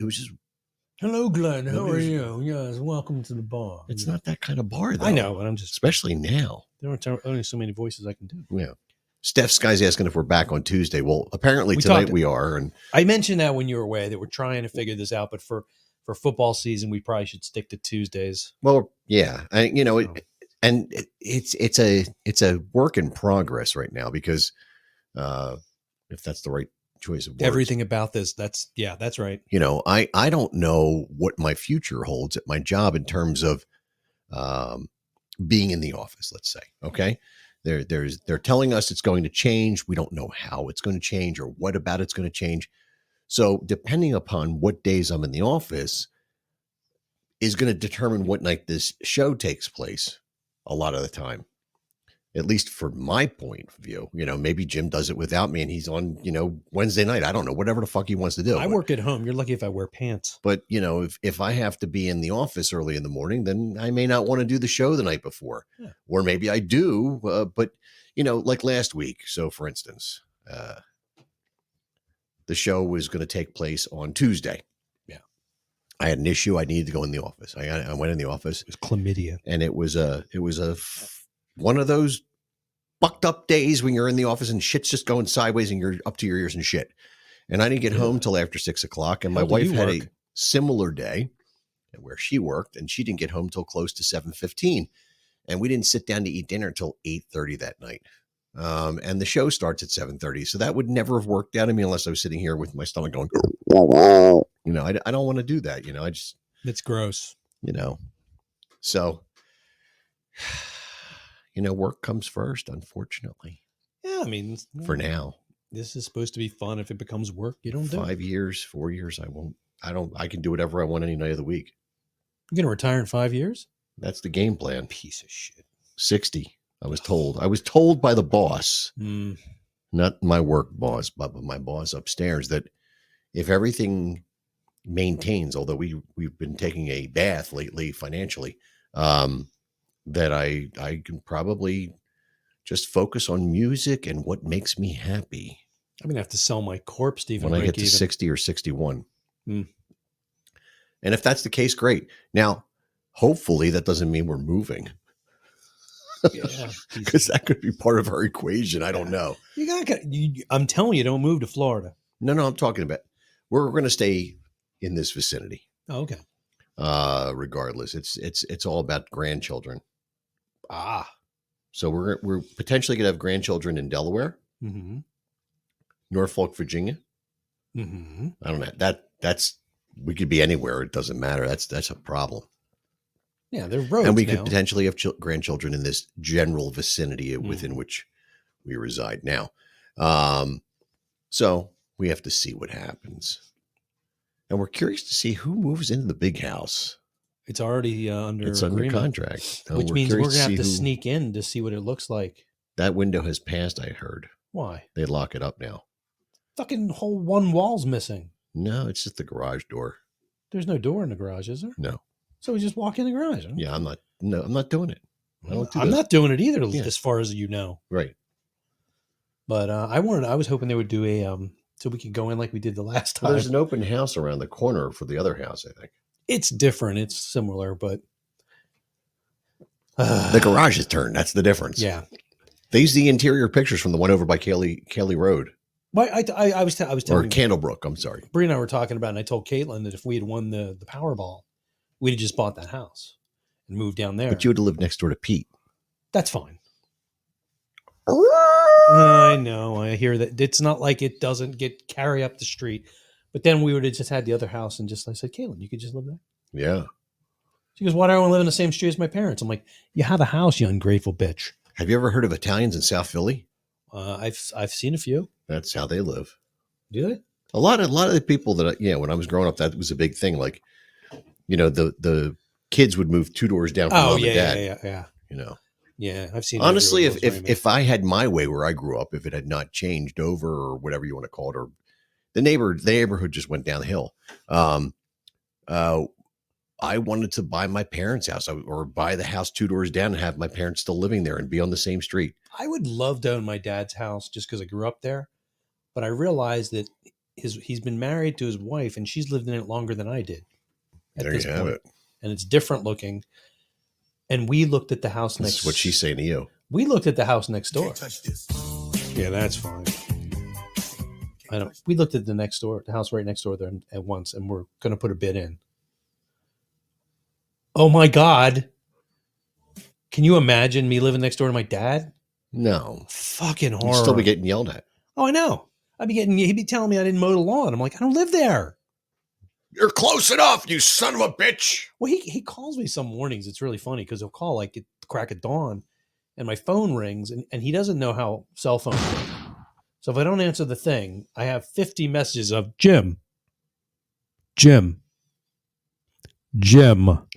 Hello, Glenn. How are you? Yes. Welcome to the bar. It's not that kind of bar, though. I know, but I'm just. Especially now. There aren't only so many voices I can do. Yeah. Steph's guy's asking if we're back on Tuesday. Well, apparently tonight we are. And I mentioned that when you were away that we're trying to figure this out, but for football season, we probably should stick to Tuesdays. Well, yeah, it's a work in progress right now because if that's the right choice of words. Everything about this, that's right. I don't know what my future holds at my job in terms of being in the office, let's say. Okay. They're telling us it's going to change. We don't know how it's going to change or what about it's going to change. So depending upon what days I'm in the office is going to determine what night this show takes place a lot of the time. At least for my point of view, maybe Jim does it without me and he's on, Wednesday night. I don't know, whatever the fuck he wants to do. I work at home. You're lucky if I wear pants. But, if I have to be in the office early in the morning, then I may not want to do the show the night before. Yeah. Or maybe I do. But, like last week. So, for instance, the show was going to take place on Tuesday. Yeah. I had an issue. I needed to go in the office. I went in the office. It was chlamydia. And it was one of those fucked up days when you're in the office and shit's just going sideways and you're up to your ears in shit. And I didn't get home till after 6 o'clock. And my wife had a similar day where she worked and she didn't get home till close to 7:15. And we didn't sit down to eat dinner until 8:30 that night. And the show starts at 7:30. So that would never have worked out of me unless I was sitting here with my stomach going, I don't want to do that. It's gross. So, work comes first, unfortunately. Yeah. I mean, for now, this is supposed to be fun. If it becomes work, you don't do it. 5 years, 4 years. I can do whatever I want any night of the week. You're going to retire in 5 years? That's the game plan. Piece of shit. 60. I was told by the boss, not my work boss, but my boss upstairs, that if everything maintains, although we've been taking a bath lately financially, that I can probably just focus on music and what makes me happy. I'm going to have to sell my corpse to even when I break get to even. 60 or 61. And if that's the case, great. Now, hopefully that doesn't mean we're moving. Yeah, because that could be part of our equation. I don't know. I'm telling you, don't move to Florida. No, I'm talking about we're going to stay in this vicinity. Oh, okay. Regardless, it's all about grandchildren. Ah, so we're potentially going to have grandchildren in Delaware, Norfolk, Virginia. I don't know. That's we could be anywhere. It doesn't matter. That's a problem. Yeah, they're roads. And we now. could potentially have grandchildren in this general vicinity within which we reside now. So we have to see what happens. And we're curious to see who moves into the big house. It's already under contract. Which means we're going to have to sneak in to see what it looks like. That window has passed, I heard. Why? They lock it up now. Fucking whole one wall's missing. No, it's just the garage door. There's no door in the garage, is there? No. So we just walk in the garage. Huh? Yeah, I'm not doing it. I'm not doing it either, as far as you know. Right. But I was hoping they would do a so we could go in like we did the last time. Well, there's an open house around the corner for the other house, I think. It's different. It's similar, but the garage is turned. That's the difference. Yeah. They use the interior pictures from the one over by Kelly Road. Well, I was telling or Candlebrook. I'm sorry. Bree and I were talking about, and I told Caitlin that if we had won the Powerball, we'd have just bought that house and moved down there. But you would have lived next door to Pete. That's fine. I know. I hear that. It's not like it doesn't carry up the street. But then we would have just had the other house and I said, Caitlin, you could just live there. Yeah. She goes, why do I want to live in the same street as my parents? I'm like, you have a house, you ungrateful bitch. Have you ever heard of Italians in South Philly? I've seen a few. That's how they live. Do they? A lot of the people that, when I was growing up, that was a big thing. Like, the kids would move 2 doors down from mom and dad. Yeah. Yeah, I've seen. Honestly, if I had my way where I grew up, if it had not changed over or whatever you want to call it, or the neighborhood just went downhill. I wanted to buy my parents' house or buy the house 2 doors down and have my parents still living there and be on the same street. I would love to own my dad's house just because I grew up there, but I realized that he's been married to his wife and she's lived in it longer than I did. There you have it. And it's different looking. And we looked at the house next. That's what she's saying to you. We looked at the house next door. Yeah, that's fine. I don't. We looked at the house right next door there at once, and we're going to put a bid in. Oh my God! Can you imagine me living next door to my dad? No, fucking horror. You'd still be getting yelled at. Oh, I know. He'd be telling me I didn't mow the lawn. I'm like, I don't live there. You're close enough, you son of a bitch. Well, he calls me some mornings. It's really funny because he'll call like at the crack of dawn, and my phone rings, and he doesn't know how cell phones work. So if I don't answer the thing, I have 50 messages of Jim. And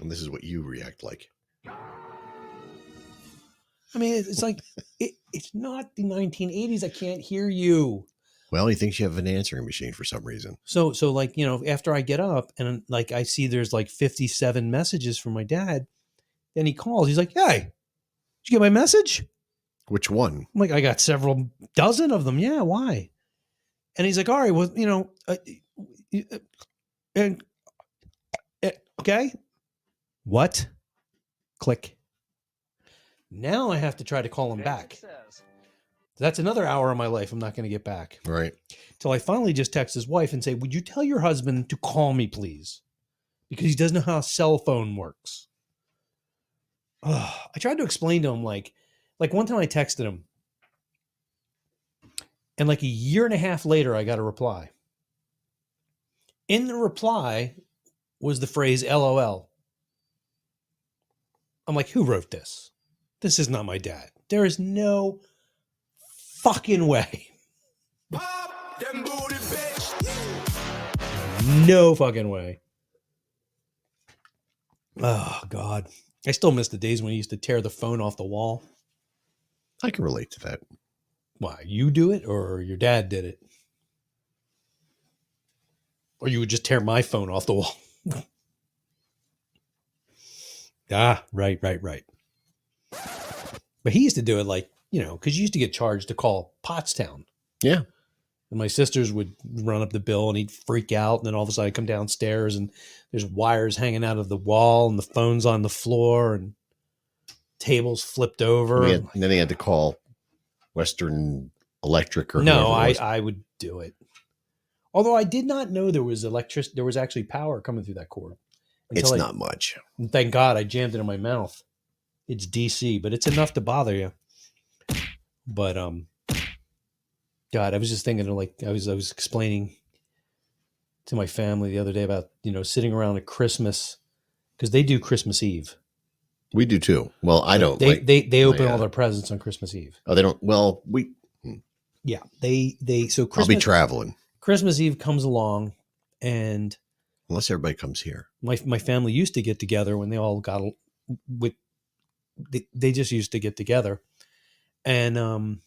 this is what you react like. I mean, it's like, it's not the 1980s. I can't hear you. Well, he thinks you have an answering machine for some reason. So like, you know, after I get up and like I see there's like 57 messages from my dad, then he calls. He's like, "Hey, did you get my message?" Which one? I'm like, "I got several dozen of them." "Yeah, why?" And he's like, "All right, well, you know, okay." What? Click. Now I have to try to call him back. That's another hour of my life I'm not going to get back. Right. Till I finally just text his wife and say, "Would you tell your husband to call me, please?" Because he doesn't know how a cell phone works. I tried to explain to him, like one time I texted him, and like a year and a half later, I got a reply. In the reply was the phrase LOL. I'm like, who wrote this? This is not my dad. There is no fucking way. No fucking way. Oh, God. I still miss the days when he used to tear the phone off the wall. I can relate to that. Why? You do it or your dad did it? Or you would just tear my phone off the wall? Right. But he used to do it like, you know, because you used to get charged to call Pottstown. Yeah. And my sisters would run up the bill and he'd freak out. And then all of a sudden I'd come downstairs and there's wires hanging out of the wall and the phone's on the floor and tables flipped over. And then he had to call Western Electric or no, whoever it was. I would do it. Although I did not know there was electricity. There was actually power coming through that cord. It's not much. And thank God I jammed it in my mouth. It's DC, but it's enough to bother you. But God, I was just thinking, like I was explaining to my family the other day about, you know, sitting around at Christmas because they do Christmas Eve. We do too. Well, I don't. They open all their presents on Christmas Eve. Oh, they don't. Well, yeah, they so Christmas, I'll be traveling. Christmas Eve comes along, and unless everybody comes here, my family used to get together when they all got with. They just used to get together, and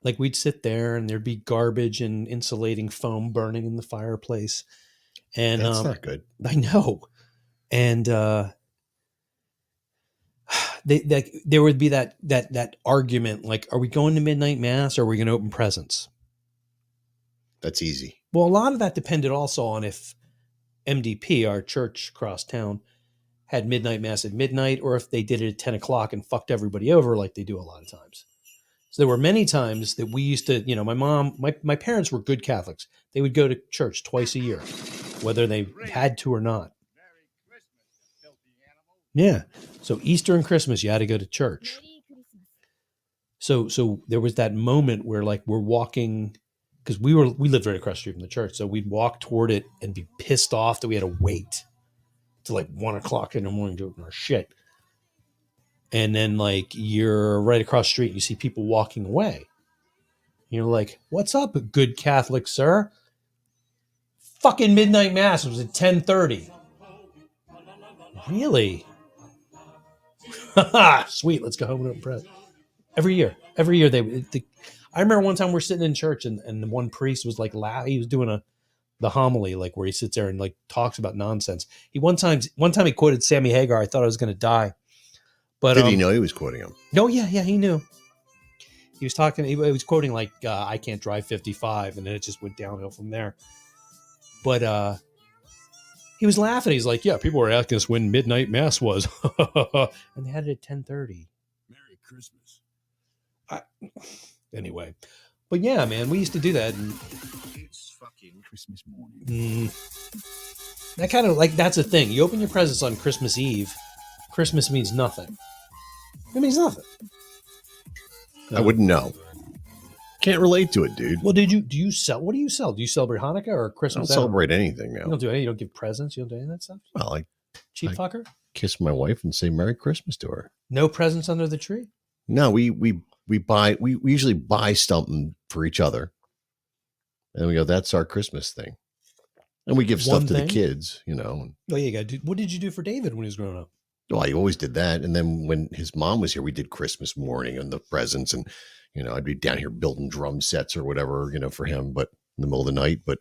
like we'd sit there, and there'd be garbage and insulating foam burning in the fireplace, and that's not good. I know, and there would be that argument, like, are we going to midnight mass or are we going to open presents? That's easy. Well, a lot of that depended also on if MDP, our church across town, had midnight mass at midnight, or if they did it at 10 o'clock and fucked everybody over like they do a lot of times. So there were many times that we used to, you know, my parents were good Catholics. They would go to church twice a year, whether they had to or not. Yeah. So Easter and Christmas, you had to go to church. So there was that moment where, like, we're walking, because we lived right across the street from the church. So we'd walk toward it and be pissed off that we had to wait till like 1 o'clock in the morning to open our shit. And then, like, you're right across the street and you see people walking away. You're like, what's up, good Catholic sir? Fucking midnight mass was at 10:30. Really? Sweet, let's go home and open presents. Every year I remember one time we're sitting in church and the one priest was like, he was doing the homily, like where he sits there and like talks about nonsense. One time he quoted Sammy Hagar. I thought I was going to die. But did he know he was quoting him? No, yeah, he knew. He was talking. He was quoting like, "I can't drive 55," and then it just went downhill from there. But he was laughing. He's like, "Yeah, people were asking us when midnight mass was," and they had it at 10:30. Merry Christmas. Anyway, but yeah, man, we used to do that. And it's fucking Christmas morning. That kind of, like, that's the thing. You open your presents on Christmas Eve. Christmas means nothing. It means nothing. I wouldn't know. Can't relate to it, dude. Well, do you sell? What do you sell? Do you celebrate Hanukkah or Christmas? I don't celebrate anything now. You don't do anything. You don't give presents. You don't do any of that stuff. Well, cheap fucker. Kiss my wife and say Merry Christmas to her. No presents under the tree. No, we usually buy something for each other, and we go, "That's our Christmas thing," and we give stuff One to thing? the kids, you know. Oh, yeah, you got to do. What did you do for David when he was growing up? Well, I always did that, and then when his mom was here, we did Christmas morning and the presents, and you know, I'd be down here building drum sets or whatever, you know, for him, but in the middle of the night. But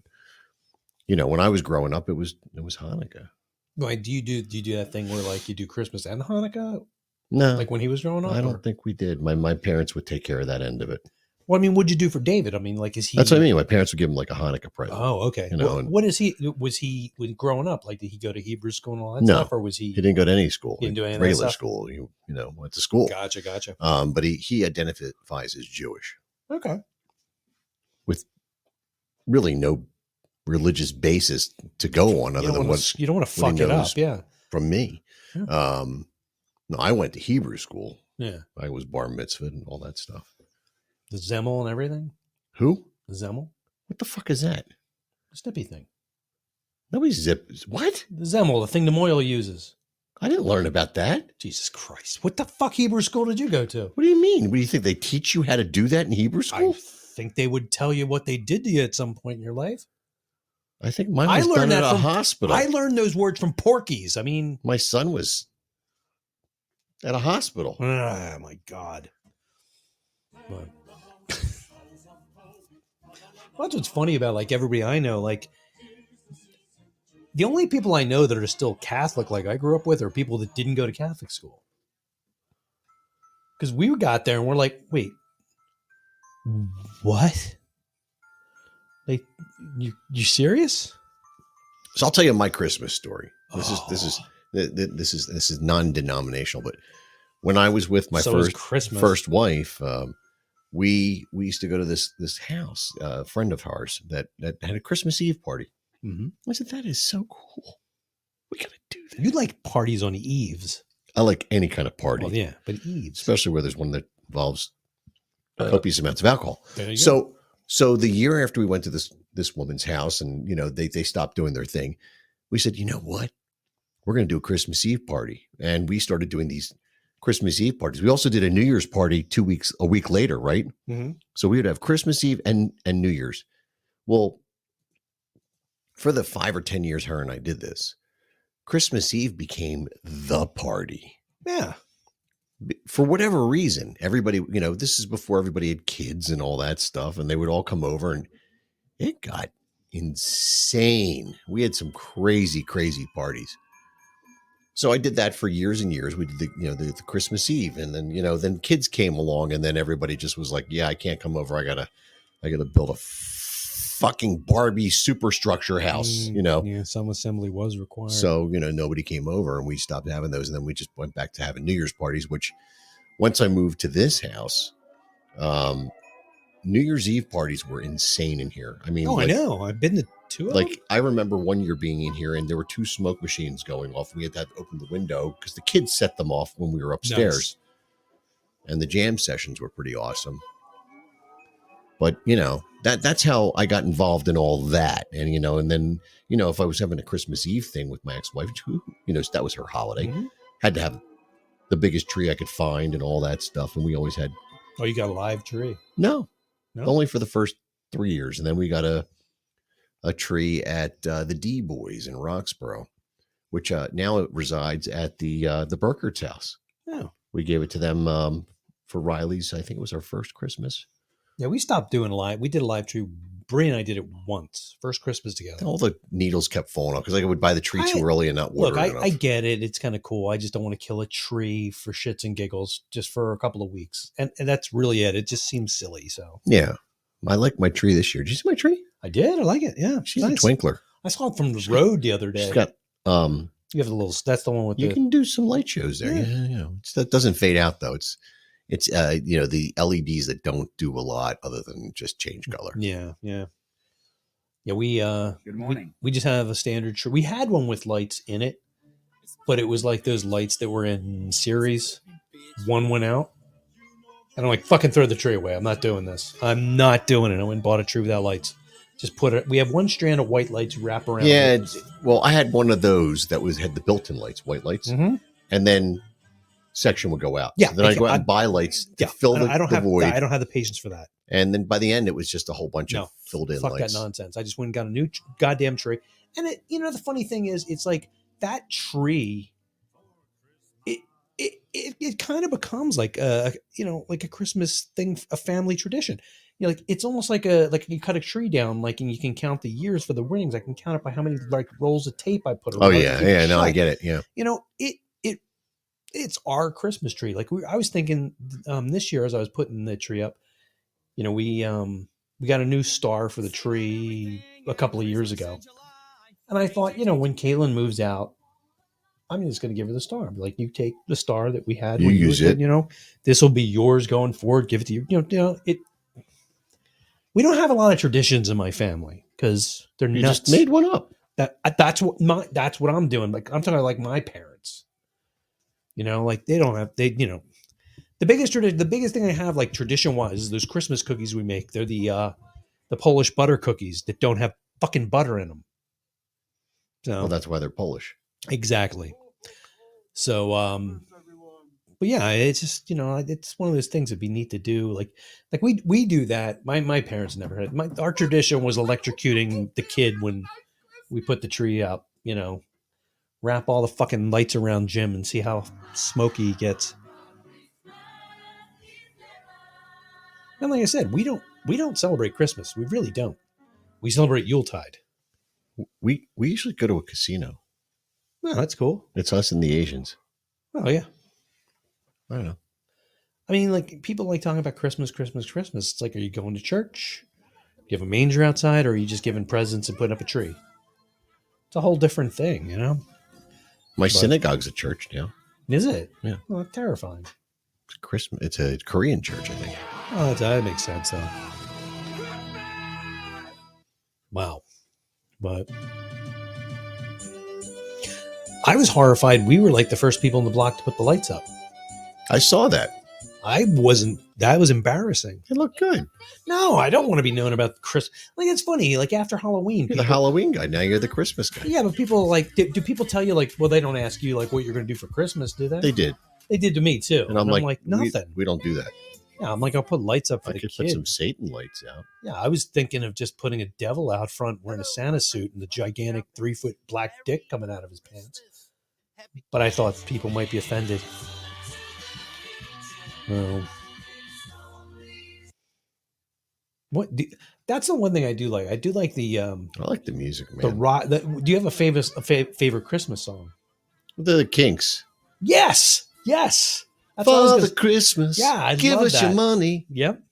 you know, when I was growing up, it was Hanukkah. Like, do you do that thing where like you do Christmas and Hanukkah? No, Like when he was growing up? I or- don't think we did. My parents would take care of that end of it. Well, I mean, what'd you do for David? I mean, like, is he? That's what I mean. My parents would give him like a Hanukkah present. Oh, okay. You know, and what is he? Was he when growing up? Like, did he go to Hebrew school and all that No. stuff, or was he? he didn't go to any school. He didn't do any of that regular stuff? school. He, you know, went to school. Gotcha. But he identifies as Jewish Okay. with really no religious basis to go on other than what you don't want to what he fuck it knows up. Yeah. from me. Yeah. No, I went to Hebrew school. Yeah. I was bar mitzvah and all that stuff. The Zemel and everything. Who? The Zemel, What the fuck is that? the Snippy thing. Nobody zips. What? The Zemel, the thing the Moyle uses. I didn't learn about that. Jesus Christ! What the fuck Hebrew school did you go to? What do you mean? What do you think they teach you how to do that in Hebrew school? I think they would tell you what they did to you at some point in your life. I think mine I was learned done that at a from- hospital. I learned those words from Porky's. I mean, My son was at a hospital. oh my God. But- Well, that's what's funny about like everybody I know. Like the only people I know that are still Catholic, like I grew up with, are people that didn't go to Catholic school. Because we got there and we're like, wait, what? Like, you serious? So I'll tell you my Christmas story. This Oh. is non-denominational, but when I was with my So is Christmas. first wife, we used to go to this house, a friend of ours that had a Christmas Eve party. Mm-hmm. I said, that is so cool. We gotta do that. You like parties on eves. I like any kind of party, Well, yeah, but eves. especially where there's one that involves copious amounts of alcohol. There you go. So the year after we went to this woman's house, and you know they stopped doing their thing, we said, you know what, we're going to do a Christmas Eve party, and we started doing these Christmas Eve parties. We also did a New Year's party a week later, right? Mm-hmm. So we would have Christmas Eve and New Year's. Well, for the 5 or 10 years her and I did this, Christmas Eve became the party. Yeah. For whatever reason, everybody, you know, this is before everybody had kids and all that stuff, and they would all come over, and it got insane. We had some crazy parties. So I did that for years and years. We did the Christmas Eve, and then then kids came along, and then everybody just was like, "Yeah, I can't come over. I gotta build a fucking Barbie superstructure house." Yeah, some assembly was required. So nobody came over, and we stopped having those, and then we just went back to having New Year's parties. Which, once I moved to this house, New Year's Eve parties were insane in here. I mean, I know. I've been to two of them. like I remember one year being in here and there were 2 smoke machines going off. We had to open the window because the kids set them off when we were upstairs. And the jam sessions were pretty awesome. But that's how I got involved in all that. And and then if I was having a Christmas Eve thing with my ex-wife, who that was her holiday, Mhm. had to have the biggest tree I could find and all that stuff. And we always had Oh, you got a live tree. no, No? only for the first 3 years, and then we got a tree at the D Boys in Roxborough, which now it resides at the Burkhart's house. Oh. We gave it to them for Riley's. I think it was our first Christmas. Yeah, we stopped doing live. We did a live tree. Brie and I did it once. First Christmas together. All the needles kept falling off because I would buy the tree too early and not water Look, it enough. I get it. It's kind of cool. I just don't want to kill a tree for shits and giggles just for a couple of weeks. And that's really it. It just seems silly. So Yeah, I like my tree this year. Did you see my tree? I did. I like it. Yeah. She's nice. a twinkler. I saw it from the road the other day. She's got You have the little, that's the one with you the, can do some light shows there. Yeah. That doesn't fade out though. It's the LEDs that don't do a lot other than just change color. yeah. We, Good morning. we just have a standard tree. We had one with lights in it, but it was like those lights that were in series. One went out. And I'm like, fucking throw the tree away. I'm not doing this. I'm not doing it. I went and bought a tree without lights. Just put it. We have one strand of white lights wrap around. Yeah, it. well, I had one of those that had the built-in lights, white lights, Mhm. and then section would go out. Yeah, So then I okay, go out and buy lights to fill the, I don't the have void. I don't have the patience for that. And then by the end, it was just a whole bunch No, of filled in fuck lights. that nonsense. I just went and got a new goddamn tree. And it, the funny thing is, it's like that tree. It kind of becomes like like a Christmas thing, a family tradition. Like it's almost like you cut a tree down, like, and you can count the years for the rings. I can count it by how many like rolls of tape I put around. Oh yeah, no, I get it. Yeah, it's our Christmas tree. Like I was thinking this year as I was putting the tree up, we got a new star for the tree a couple of years ago, and I thought, when Kaylin moves out, I'm just going to give her the star. I'll be like, you take the star that we had. You use it. This will be yours going forward. Give it to you. We don't have a lot of traditions in my family because they're you nuts. just made one up. That's what I'm doing. Like I'm talking like my parents. Like they don't have the biggest thing I have like tradition wise is those Christmas cookies we make. They're the Polish butter cookies that don't have fucking butter in them. So Well, that's why they're Polish. exactly. So but yeah, it's just it's one of those things that'd be neat to do. Like we do that. My parents never had. Our tradition was electrocuting the kid when we put the tree up. Wrap all the fucking lights around Jim and see how smoky he gets. And like I said, we don't celebrate Christmas. We really don't. We celebrate Yuletide. We usually go to a casino. Oh, that's cool. It's us and the Asians. Oh yeah. I don't know. I mean, like people like talking about Christmas. It's like, are you going to church? Do you have a manger outside, or are you just giving presents and putting up a tree? It's a whole different thing, My synagogue's a church now. Is it? Yeah. Well, terrifying. It's Christmas. It's a Korean church, I think. Oh, that makes sense, though. Wow. But I was horrified. We were like the first people in the block to put the lights up. I saw that. I wasn't. That was embarrassing. It looked good. No, I don't want to be known about Christmas. Like, it's funny. Like, after Halloween. You're the Halloween guy. Now you're the Christmas guy. Yeah, but people like, do people tell you, like, well, they don't ask you, like, what you're going to do for Christmas, do they? They did. They did to me, too. And I'm like, nothing. We don't do that. Yeah, I'm like, I'll put lights up for I the could kid. put some Satan lights out. Yeah, I was thinking of just putting a devil out front wearing a Santa suit and the gigantic 3-foot black dick coming out of his pants. But I thought people might be offended. Well, that's the one thing I do like. I do like the I like the music, man. the rock. Do you have a favorite Christmas song? The Kinks. Yes. That's what I was Father gonna- Christmas. Yeah, I give love us your that. money. Yep.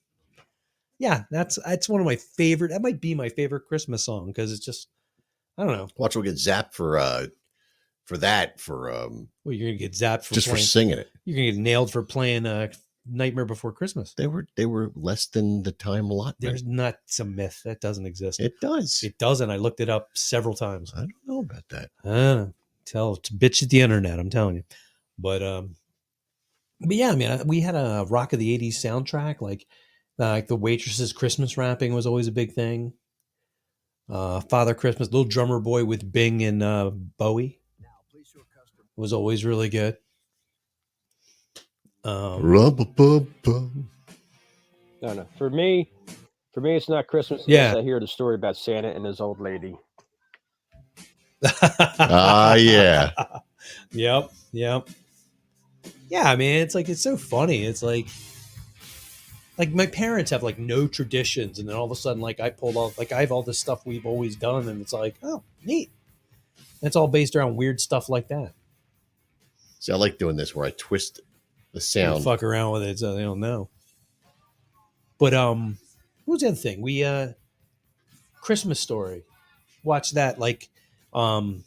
Yeah, that's one of my favorite. That might be my favorite Christmas song because it's just, I don't know. Watch, we'll get zapped for that. Well, you're gonna get zapped for just playing, for singing it. You're gonna get nailed for playing Nightmare Before Christmas. They were less than the time allotment. There's not some myth that doesn't exist. It does. It doesn't. I looked it up several times. I don't know about that. I don't know. It's a bitch at the internet. I'm telling you. But yeah, I mean, we had a Rock of the '80s soundtrack. Like the Waitress's Christmas wrapping was always a big thing. Father Christmas, Little Drummer Boy with Bing and Bowie was always really good. Rum-pa-pum-pum. No. For me, it's not Christmas Yeah. unless I hear the story about Santa and his old lady. Ah, yeah. Yep. Yeah, I mean, it's so funny. It's like my parents have like no traditions, and then all of a sudden, like I pulled off, like I have all this stuff we've always done, and it's like, oh, neat. It's all based around weird stuff like that. See, I like doing this where I twist the You sound. fuck around with it so they don't know. But what was the other thing? We Christmas Story. Watch that like New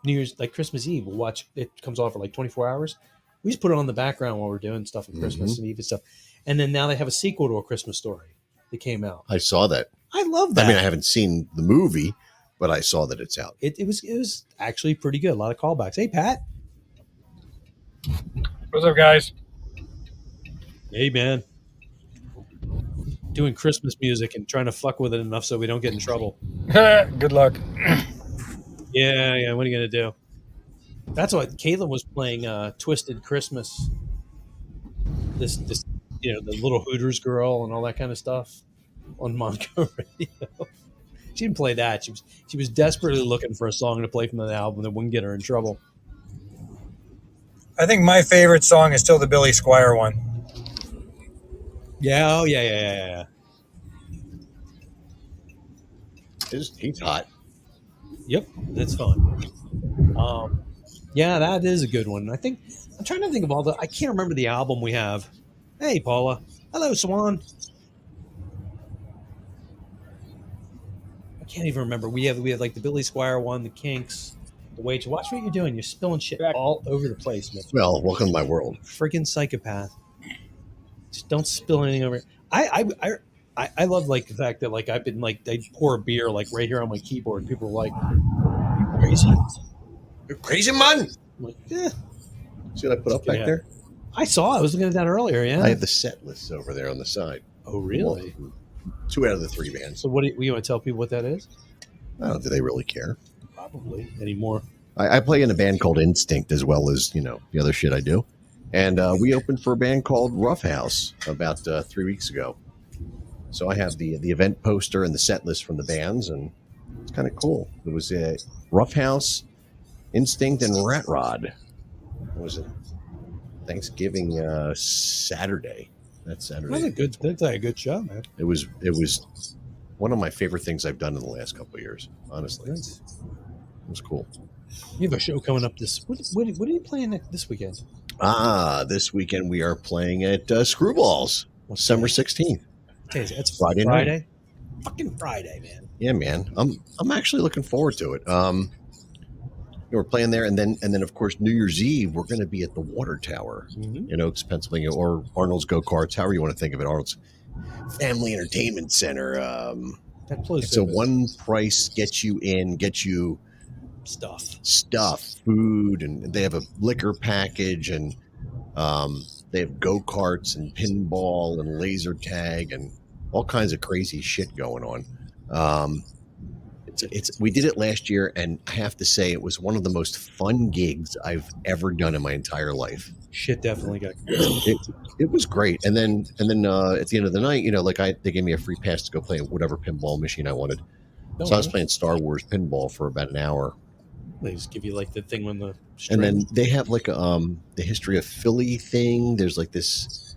Year's, like Christmas Eve. We'll watch it. Comes on for like 24 hours. We just put it on the background while we're doing stuff at Christmas and Eve and stuff. And then now they have a sequel to A Christmas Story that came out. I saw that. I love that. I mean, I haven't seen the movie, but I saw that it's out. It was actually pretty good. A lot of callbacks. Hey, Pat. What's up, guys? Hey, man. Doing Christmas music and trying to fuck with it enough so we don't get in trouble. Good luck. Yeah. What are you gonna do? That's what Caleb was playing. Twisted Christmas. This, the little Hooters girl and all that kind of stuff on Monco Radio. She didn't play that. She was desperately looking for a song to play from the album that wouldn't get her in trouble. I think my favorite song is still the Billy Squier one. Yeah, oh yeah. He's hot. Yep, that's fun. Yeah, that is a good one. I'm trying to think of I can't remember the album we have. Hey, Paula. Hello, Swan. I can't even remember. We have like the Billy Squier one, the Kinks, the Wage. Watch what you're doing. You're spilling shit all over the place, Mitch. Well, welcome to my world. Freaking psychopath. Just don't spill anything over. I love like the fact that like I've been like they pour a beer like right here on my keyboard. People are like, "You crazy? You're crazy, man." I'm like, yeah. See what I put up back there? I saw. I was looking at that earlier. Yeah. I have the set list over there on the side. Oh, really? 2 out of the 3 bands. So what do you want to tell people what that is? Oh, do they really care? Probably anymore. I play in a band called Instinct as well as, the other shit I do. And we opened for a band called Rough House about 3 weeks ago. So I have the event poster and the set list from the bands, and it's kind of cool. It was Rough House, Instinct, and Rat Rod. What was it? Thanksgiving Saturday. That's Saturday. That's a good show, man. It was one of my favorite things I've done in the last couple of years. Honestly, it was cool. You have a show coming up What are you playing this weekend? This weekend we are playing at Screwballs, December 16th. It's Friday night. Friday. Fucking Friday, man. Yeah, man. I'm actually looking forward to it. We're playing there, and then of course New Year's Eve we're going to be at the Water Tower in Oaks, Pennsylvania, or Arnold's Go Karts, however you want to think of it. Arnold's Family Entertainment Center. It's a one price gets you stuff, food, and they have a liquor package, and they have go karts and pinball and laser tag and all kinds of crazy shit going on. We did it last year, and I have to say it was one of the most fun gigs I've ever done in my entire life. Shit definitely got it was great. And then at the end of the night, they gave me a free pass to go play whatever pinball machine I wanted. So I was playing Star Wars pinball for about an hour. They just give you like the thing when the and then they have like the history of Philly thing. There's like this,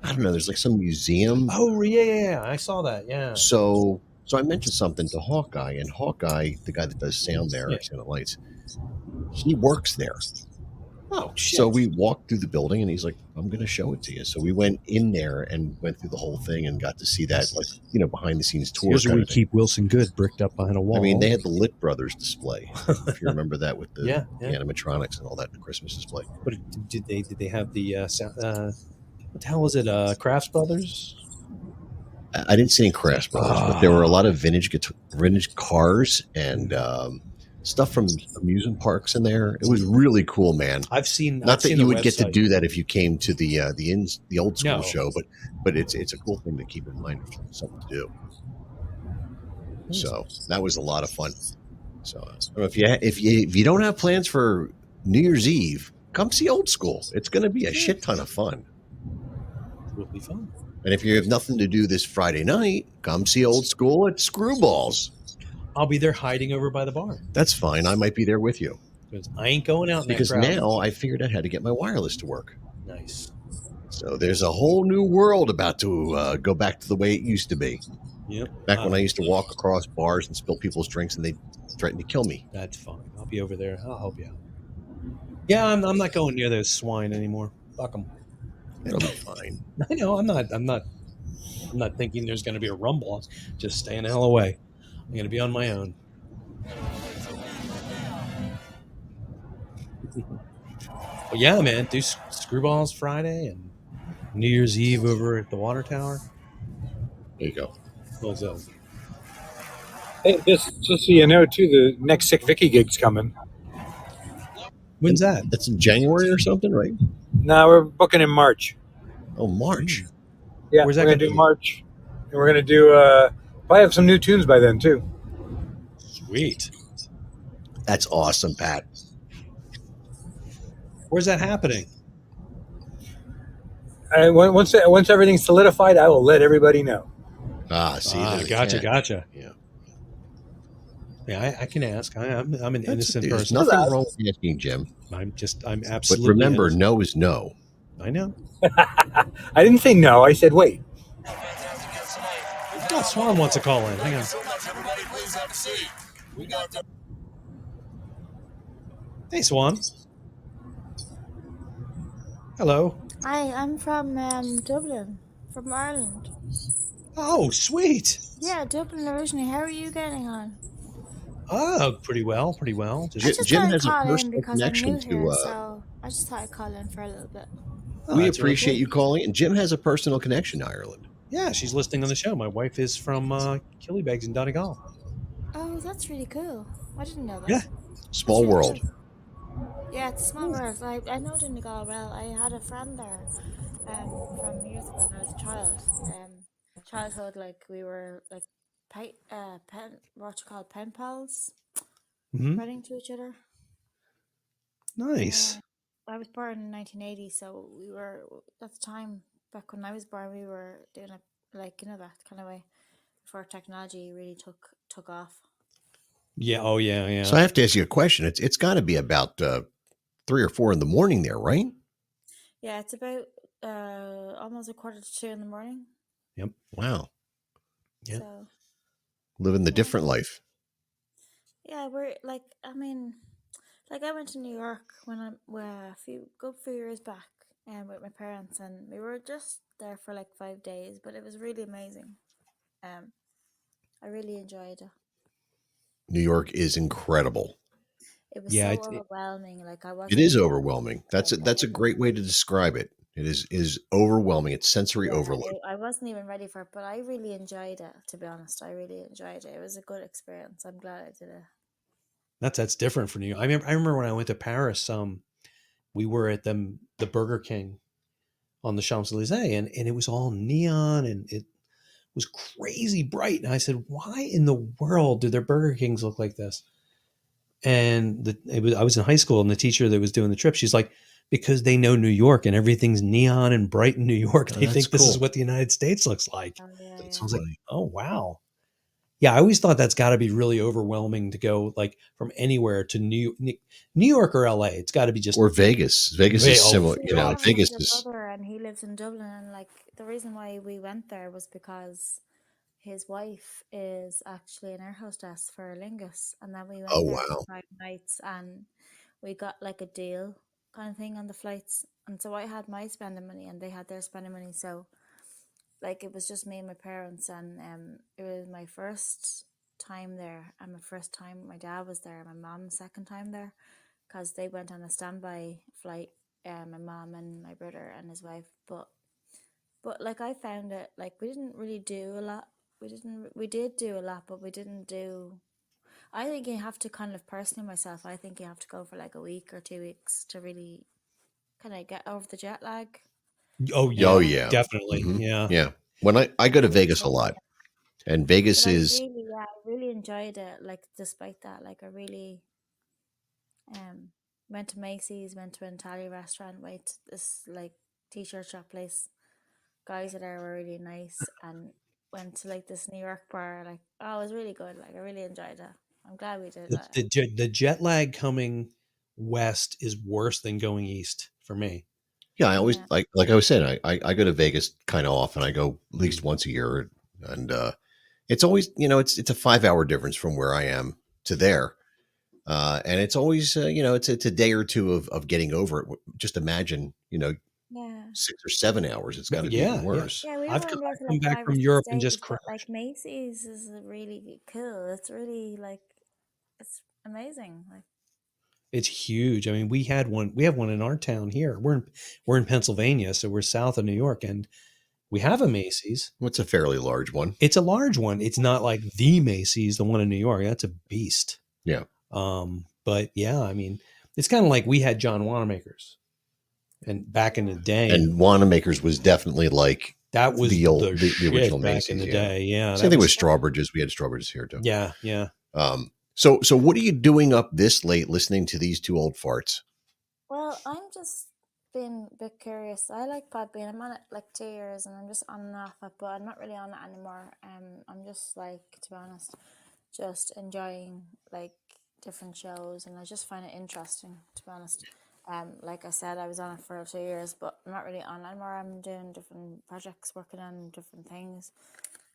I don't know. There's like some museum. Oh yeah. I saw that. Yeah. So I mentioned something to Hawkeye, and Hawkeye, the guy that does sound there, Sound and Lights, he works there. Oh, shit. So we walked through the building, and he's like, "I'm going to show it to you." So we went in there and went through the whole thing and got to see that, behind the scenes tour. Here's where we keep Wilson Good bricked up behind a wall. I mean, they had the Lit Brothers display, if you remember that, with the animatronics and all that, the Christmas display. But did they have the what the hell was it? Crafts Brothers? I didn't see any Crafts Brothers, but there were a lot of vintage cars and stuff from amusement parks in there. It was really cool, man. I've seen. Not that you would get to do that if you came to the old school show, but it's a cool thing to keep in mind, something to do. So that was a lot of fun. So if you don't have plans for New Year's Eve, come see Old School. It's going to be a shit ton of fun. It will be fun. And if you have nothing to do this Friday night, come see Old School at Screwballs. I'll be there hiding over by the bar. That's fine. I might be there with you. Because I ain't going out in because that crowd. Now I figured out how to get my wireless to work. Nice. So there's a whole new world about to go back to the way it used to be. Yep. Back when I used to walk across bars and spill people's drinks and they threatened to kill me. That's fine. I'll be over there. I'll help you out. Yeah, I'm not going near those swine anymore. Fuck them. It'll be fine. I know. I'm not thinking there's going to be a rumble. Just staying the hell away. I'm going to be on my own. But yeah, man, do Screwballs Friday and New Year's Eve over at the Water Tower. There you go. What's up? Hey, just so you know, too, the next Sick Vicky gig's coming. When's that? That's in January or something, right? No, we're booking in March. Oh, March. Yeah, Where's we're that going to gonna do be? March. And we're going to do, probably have some new tunes by then, too. Sweet. That's awesome, Pat. Where's that happening? Once everything's solidified, I will let everybody know. See, there's a gotcha, cat. gotcha. Yeah. Yeah, I can ask. I'm an innocent There's person. nothing wrong with asking, Jim. I'm But absolutely. remember, innocent. no is no. I know. I didn't say no. I said wait. Oh, Swan wants to call in. Hang on. Hey, Swan. Hello. Hi, I'm from Dublin, from Ireland. Oh, sweet. Yeah, Dublin originally. How are you getting on? Oh, pretty well. I just Jim thought I'd has a call in personal because I'm connection new here, to. so I just thought I'd call in for a little bit. We that's really appreciate cool. you calling, and Jim has a personal connection to Ireland. Yeah, she's listening on the show. My wife is from Killybegs in Donegal. Oh, that's really cool. I didn't know that. Yeah. Small That's really world. cool. Yeah, it's a small world. I know Donegal well. I had a friend there from years ago when I was a child. Childhood, like we were like pen pals, Mhm. writing to each other. Nice. I was born in 1980, so we were at the time back when I was born. We were doing it like that kind of way before technology really took off. Yeah. Oh, yeah. Yeah. So I have to ask you a question. It's got to be about 3 or 4 in the morning there, right? Yeah, it's about almost 1:45 in the morning. Yep. Wow. Yeah. So, Living the different life. yeah, we're like, I went to New York when a few years back, with my parents, and we were just there for like 5 days, but it was really amazing. I really enjoyed it. New York is incredible. It was so overwhelming. Like I was. It is overwhelming. That's a great way to describe it. It is overwhelming. It's sensory overload. I wasn't even ready for it, but I really enjoyed it. To be honest, I really enjoyed it. It was a good experience. I'm glad I did it. That's different for New York. I remember when I went to Paris. We were at the Burger King on the Champs-Élysées, and it was all neon, and it was crazy bright. And I said, "Why in the world do their Burger Kings look like this?" And I was in high school, and the teacher that was doing the trip, she's like, "Because they know New York, and everything's neon and bright in New York. They think this is what the United States looks like." So I was like, "Oh wow." Yeah, I always thought that's got to be really overwhelming to go like from anywhere to New York or LA. It's got to be just or Vegas. Vegas is similar. Vegas is. My brother, and he lives in Dublin, and like the reason why we went there was because his wife is actually an air hostess for Aer Lingus, and then we went there for 5 nights, and we got like a deal kind of thing on the flights, and so I had my spending money, and they had their spending money, so. Like it was just me and my parents, and it was my first time there, and my first time my dad was there, my mom's second time there, because they went on a standby flight, my mom and my brother and his wife, but like I found it like we didn't really do a lot. We did do a lot, but we didn't do. I think you have to kind of personally myself. I think you have to go for like a week or 2 weeks to really kind of get over the jet lag. Oh yeah, definitely. Mm-hmm. Yeah. When I go to Vegas a lot, and Vegas is. I really enjoyed it. Like despite that, like I really, went to Macy's, went to an Italian restaurant, went to this like t-shirt shop place. Guys there were really nice, and went to like this New York bar. Like it was really good. Like I really enjoyed it. I'm glad we did that. The jet lag coming west is worse than going east for me. Yeah, I always like I was saying, I go to Vegas kind of often. I go at least once a year, and it's always it's a 5-hour difference from where I am to there, and it's always it's a day or two of getting over it. Just imagine 6 or 7 hours. It's got to be even worse. Yeah, I've come back from Europe and just crashed. Like Macy's is really cool. It's really like it's amazing. Like. It's huge. I mean, we have one in our town here. We're in Pennsylvania, so we're south of New York, and we have a Macy's. What's a fairly large one? It's a large one. It's not like the Macy's, the one in New York. That's a beast. Yeah. But yeah, I mean, it's kind of like we had John Wanamaker's, and back in the day, and Wanamaker's was definitely like that was the original back Macy's in the day. Yeah. Same thing with Strawbridge's. We had Strawbridge's here too. Yeah. Yeah. So what are you doing up this late listening to these two old farts? Well, Well, I'm just being a bit curious. I like Podbean. I'm on it like 2 years, and I'm just on and off it, but I'm not really on it anymore. I'm just like, to be honest, just enjoying like different shows, and I just find it interesting, to be honest. Like I said, I was on it for 2 years, but I'm not really on it anymore. I'm doing different projects, working on different things,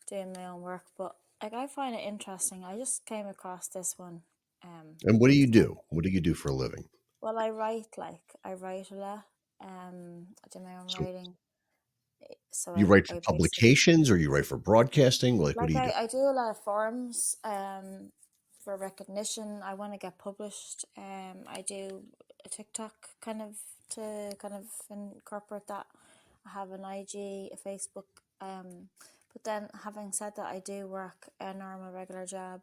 doing my own work. But like, I find it interesting. I just came across this one. And what do you do? What do you do for a living? Well, I write a lot. I do my own So writing. So you write for I basically publications or you write for broadcasting? Like, what do like you do? I do a lot of forums for recognition. I want to get published. I do a TikTok kind of to kind of incorporate that. I have an IG, a Facebook. But then having said that, I do work a normal regular job.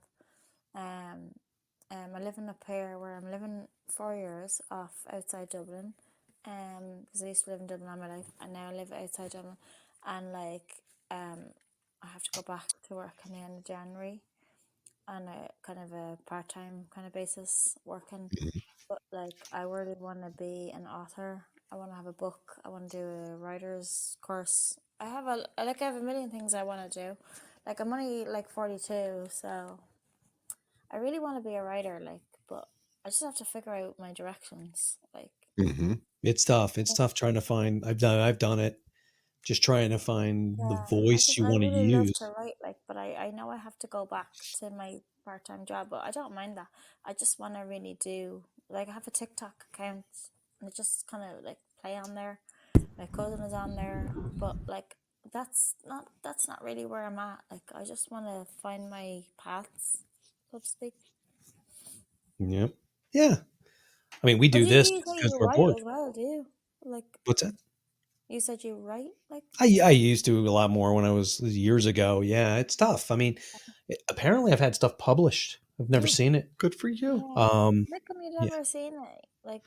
I live in a pair where I'm living 4 years off outside Dublin. Because I used to live in Dublin all my life, and now I live outside Dublin, and like I have to go back to work in the end of January on a kind of a part-time kind of basis working. But like, I really want to be an author. I want to have a book. I want to do a writer's course. I have a million things I want to do. Like, I'm only like 42, so I really want to be a writer. Like, but I just have to figure out my directions. Like, It's tough. It's tough trying to find. I've done it. Just trying to find the voice you I want to really love use. to write, like, but I know I have to go back to my part-time job, but I don't mind that. I just want to really do, like, I have a TikTok account, and it just kind of like play on there. My cousin is on there, but like, that's not really where I'm at. Like, I just want to find my paths, so to speak. Yep. Yeah. I mean, we But do this you say because you we're write bored. as well, do you? Like, What's that? you said you write, like, I used to a lot more when I was years ago. Yeah, it's tough. I mean, apparently I've had stuff published. I've never seen it. Good for you. how come you've Yeah. never seen it? Like,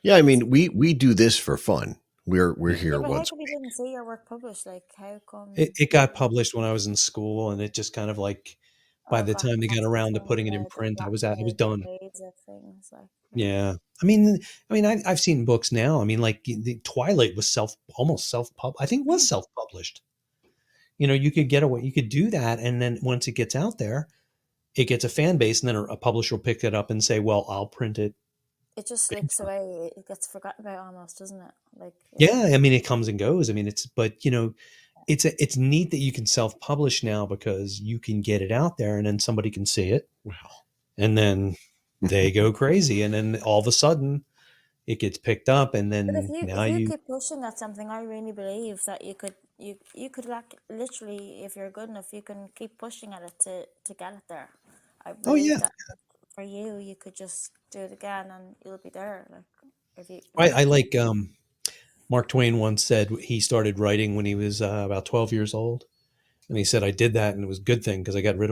Yeah, I mean, we do this for fun. We're yeah, here but how once. come you didn't see your work published? Like, how come? It got published when I was in school, and it just kind of like by the time they got That's the around to thing, putting it in print, I was done. days of things, like, Yeah. I mean, I've seen books now. I mean, like the Twilight was almost self-pub. I think it was self-published. You know, you could get away, you could do that, and then once it gets out there, it gets a fan base, and then a publisher will pick it up and say, "Well, I'll print it." it just slips away. It gets forgotten about almost, doesn't it? Like, Yeah, I mean, it comes and goes. I mean, but you know, it's neat that you can self-publish now because you can get it out there, and then somebody can see it, and then they go crazy, and then all of a sudden, it gets picked up, and but then now if you keep pushing at something, I really believe that you could like, literally, if you're good enough, you can keep pushing at it to get it there. I believe that for you could just do it again, and you'll be there. Like, if you, I like Mark Twain once said he started writing when he was about 12 years old, and he said I did that, and it was a good thing because I get rid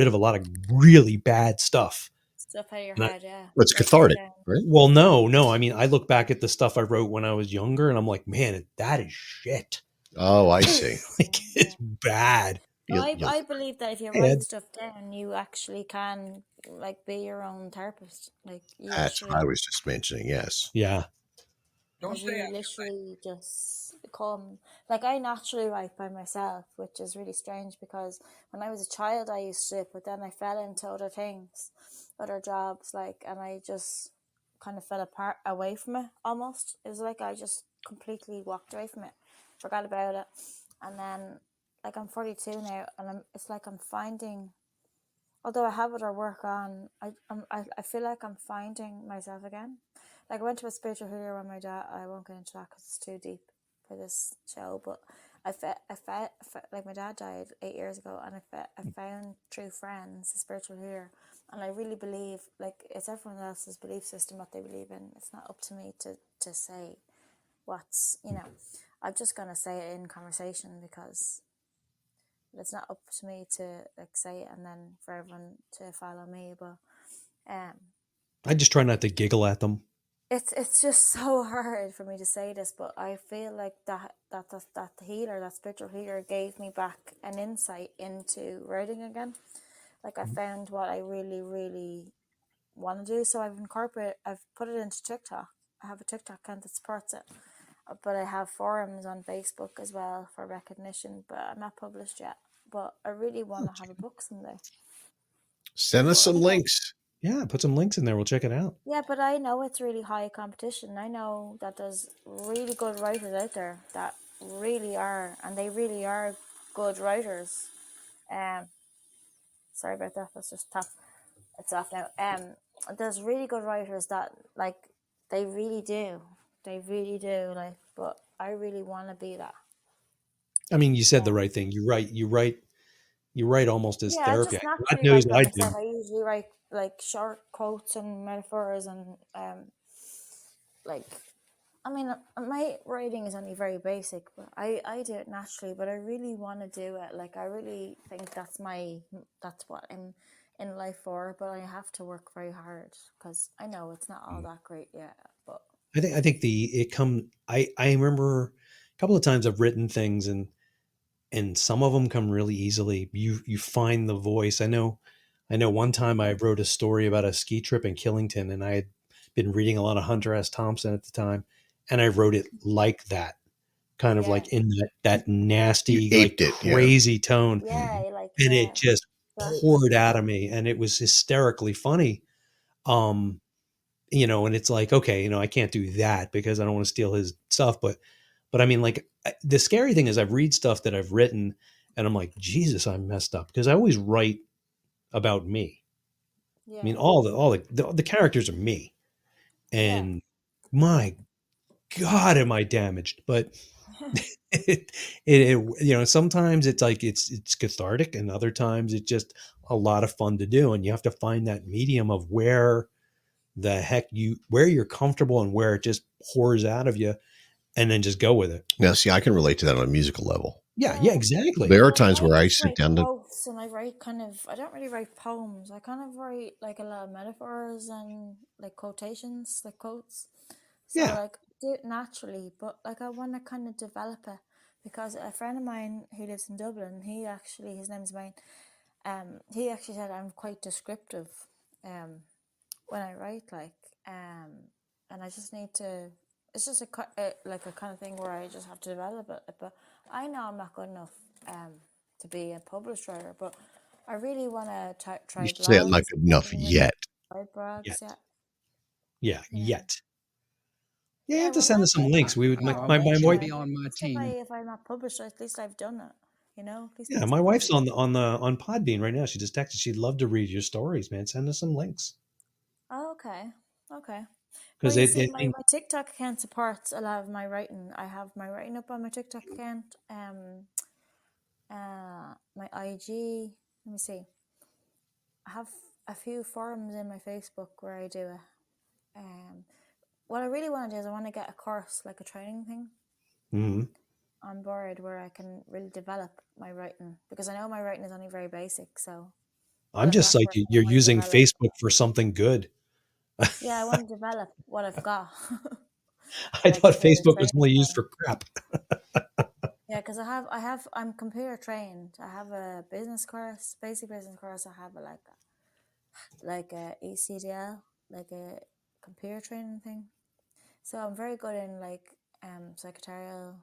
of a lot of really bad stuff. Stuff out of your And head, yeah. It's cathartic, right? Well, no. I mean, I look back at the stuff I wrote when I was younger, and I'm like, man, that is shit. Oh, I see. Like, it's bad. I believe that if you write stuff down, you actually can, like, be your own therapist. Like, you That's what I was just mentioning. Yes. Yeah. Don't you stay literally just come. Like, I naturally write by myself, which is really strange because when I was a child, I used to, but then I fell into other things, other jobs, like, and I just kind of fell apart away from it almost. It was like I just completely walked away from it, forgot about it, and then, like, I'm 42 now, and it's like I'm finding, although I have other work on, I feel like I'm finding myself again. Like, I went to a spiritual healer when my dad, I won't get into that because it's too deep for this show, but I felt like my dad died 8 years ago, and I found through friends a spiritual healer, and I really believe, like, it's everyone else's belief system, what they believe in. It's not up to me to say what's, you know, I'm just going to say it in conversation because it's not up to me to, like, say it and then for everyone to follow me, but I just try not to giggle at them. it's just so hard for me to say this, but I feel like that healer, that spiritual healer, gave me back an insight into writing again. Like, I found what I really, really want to do. So I've put it into TikTok. I have a TikTok account that supports it, but I have forums on Facebook as well for recognition. But I'm not published yet. But I really want to have a book someday. Send us some links. Yeah, put some links in there. We'll check it out. Yeah, but I know it's really high competition. I know that there's really good writers out there that really are, and they really are good writers. Sorry about that. That's just tough. It's off now. There's really good writers that like they really do. Like, but I really want to be that. I mean, you said the right thing. You write almost as therapy. I just God naturally knows write I by do. myself. I usually write like short quotes and metaphors and like. I mean, my writing is only very basic, but I do it naturally. But I really want to do it. Like, I really think that's what I'm in life for. But I have to work very hard because I know it's not all that great yet. But I think I remember a couple of times I've written things and some of them come really easily. You find the voice. I know one time I wrote a story about a ski trip in Killington, and I had been reading a lot of Hunter S. Thompson at the time. And I wrote it like that, kind of like in that nasty, like crazy tone. And it just poured out of me, and it was hysterically funny. And it's like, okay, I can't do that because I don't want to steal his stuff. But I mean, like, the scary thing is I read stuff that I've written, and I'm like, Jesus, I'm messed up, because I always write about me. I mean, all the characters are me, and my God, am I damaged? But sometimes it's like it's cathartic, and other times it's just a lot of fun to do, and you have to find that medium of where you're comfortable and where it just pours out of you, and then just go with it. Now, see, I can relate to that on a musical level. Yeah, exactly. There are times where I sit down to. Quotes, and I write I don't really write poems. I kind of write like a lot of metaphors and like quotations, like quotes. So like do it naturally, but like I want to kind of develop it, because a friend of mine who lives in Dublin, his name's Wayne, he actually said I'm quite descriptive when I write, like and I just need to. It's just a kind of thing where I just have to develop it. But I know I'm not good enough to be a published writer, but I really want to try. You say I'm not good enough yet. Yet. Yeah, you have to send us some links. We would. My wife be on my team. If I'm not published, at least I've done it. Yeah, my wife's on Podbean right now. She just texted. She'd love to read your stories, man. Send us some links. Oh, okay. Because my TikTok account supports a lot of my writing. I have my writing up on my TikTok account. My IG. Let me see. I have a few forums in my Facebook where I do it. What I really want to do is I want to get a course, like a training thing, on board where I can really develop my writing, because I know my writing is only very basic. So I'm just like you're using Facebook for something good. Yeah, I want to develop what I've got. I thought Facebook was only used for crap. Yeah, because I'm computer trained. I have a business course, basic business course. I have like a ECDL, like a computer training thing. So I'm very good in like secretarial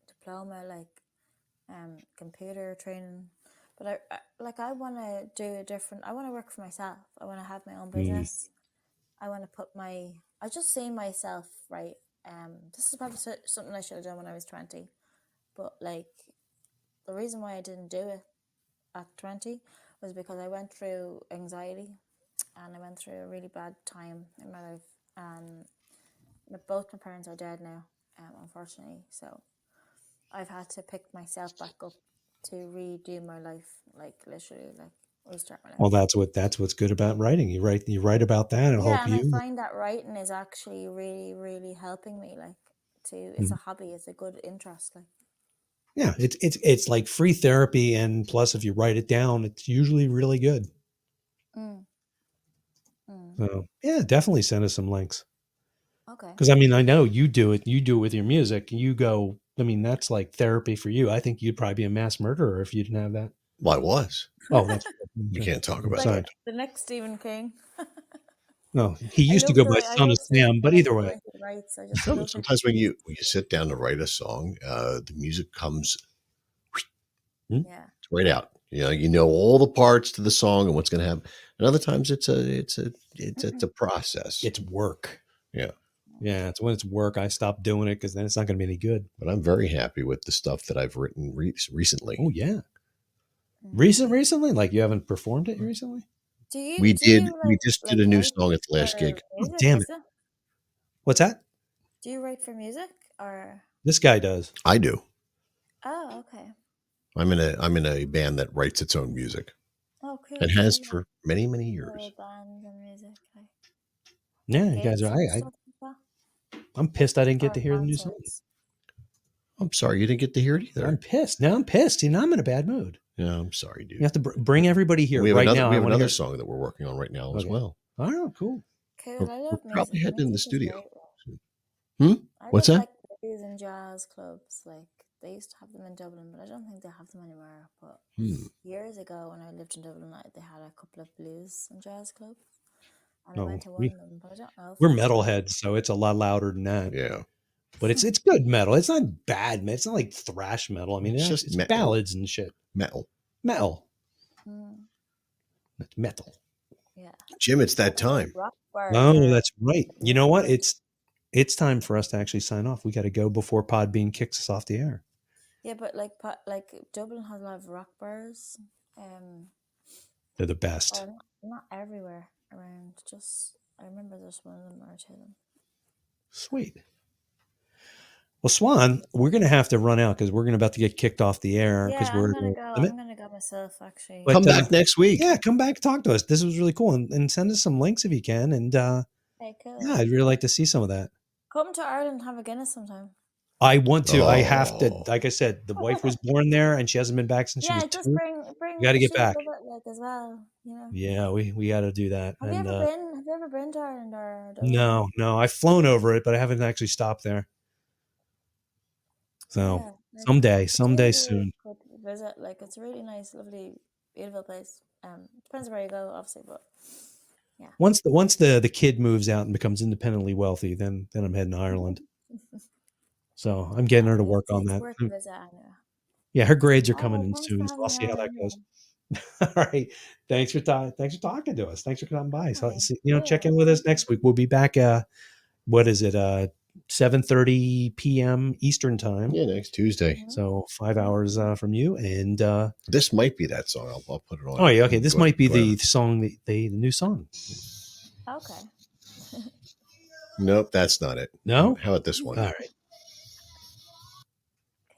diploma, like computer training. But I want to do I want to work for myself. I want to have my own business. I want to I just see myself, right? This is probably something I should have done when I was 20. But like, the reason why I didn't do it at 20 was because I went through anxiety, and I went through a really bad time in my life. Both my parents are dead now, unfortunately. So I've had to pick myself back up to redo my life, like literally, like restart my life. Well, that's what's good about writing. You write about that, and help you. I find that writing is actually really, really helping me. Like, it's a hobby, it's a good interest. Like, yeah, it's like free therapy, and plus, if you write it down, it's usually really good. So yeah, definitely send us some links. Okay. Because I mean, I know you do it. You do it with your music. You go. I mean, that's like therapy for you. I think you'd probably be a mass murderer if you didn't have that. Well, I was. Oh, that's We can't talk about Sorry. that. The next Stephen King. No, he I used to love go by I Son of love Stephen Sam, but King. I either love way. where he writes. I just love it. Sometimes when you sit down to write a song, the music comes Yeah. right out. You know all the parts to the song and what's going to happen. And other times it's a process. It's work. Yeah. Yeah, it's when it's work. I stop doing it because then it's not going to be any good. But I'm very happy with the stuff that I've written recently. Oh yeah, recently, like you haven't performed it recently. Do you? We do you, we just did a new song at the last for gig. music, Damn is it! What's that? Do you write for music or? This guy does. I do. Oh, okay. I'm in a band that writes its own music. Oh, cool. And has for many, many years. Bands and music. Yeah, you guys are. I'm pissed. I didn't get to hear the new song. I'm sorry you didn't get to hear it either. I'm pissed. Now I'm pissed. Now I'm in a bad mood. Yeah, I'm sorry, dude. You have to bring everybody here we have right another, now. We have I another hear... song that we're working on right now as well. Oh, cool. Cool. I love we're probably heading in the studio. I What's love, that? Like blues and jazz clubs. Like they used to have them in Dublin, but I don't think they have them anymore. But years ago, when I lived in Dublin, they had a couple of blues and jazz clubs. And I went to one of them, but I don't know. We're metalheads, so it's a lot louder than that. Yeah. But it's good metal. It's not bad metal. It's not like thrash metal. I mean, it's just ballads and shit. Metal. That's metal. Yeah. Jim, it's that time. Oh, that's right. You know what? It's time for us to actually sign off. We got to go before Podbean kicks us off the air. Yeah, but like Dublin has a lot of rock bars. They're the best. Not everywhere around. Just I remember there's one of them or two of them. Sweet. Well, Swan, we're going to have to run out because we're about to get kicked off the air. Yeah, we're I'm gonna go myself actually. Come back next week. Yeah, come back, talk to us. This was really cool, and send us some links if you can. And hey, cool. yeah, I'd really like to see some of that. Come to Ireland, have a Guinness sometime. I want to. I have to. Like I said, the wife was born there, and she hasn't been back since she was just 2. bring. You got to get back. As well, you know. Yeah, we got to do that. Have you ever been to Ireland or? No. I've flown over it, but I haven't actually stopped there. So someday soon. Could visit. Like it's a really nice, lovely, beautiful place. Depends where you go, obviously, but yeah. Once the kid moves out and becomes independently wealthy, then I'm heading to Ireland. So I'm getting her to work on that. Worth a visit, I know. Yeah, her grades are coming in soon, so I'll see how that goes. All right. Thanks for talking to us. Thanks for coming by. So check in with us next week. We'll be back. What is it? 7:30 p.m. Eastern time. Yeah, next Tuesday. So 5 hours from you. And this might be that song. I'll put it on. Oh yeah, okay. This might be the song, the new song. Okay. Nope, that's not it. No? How about this one? All right.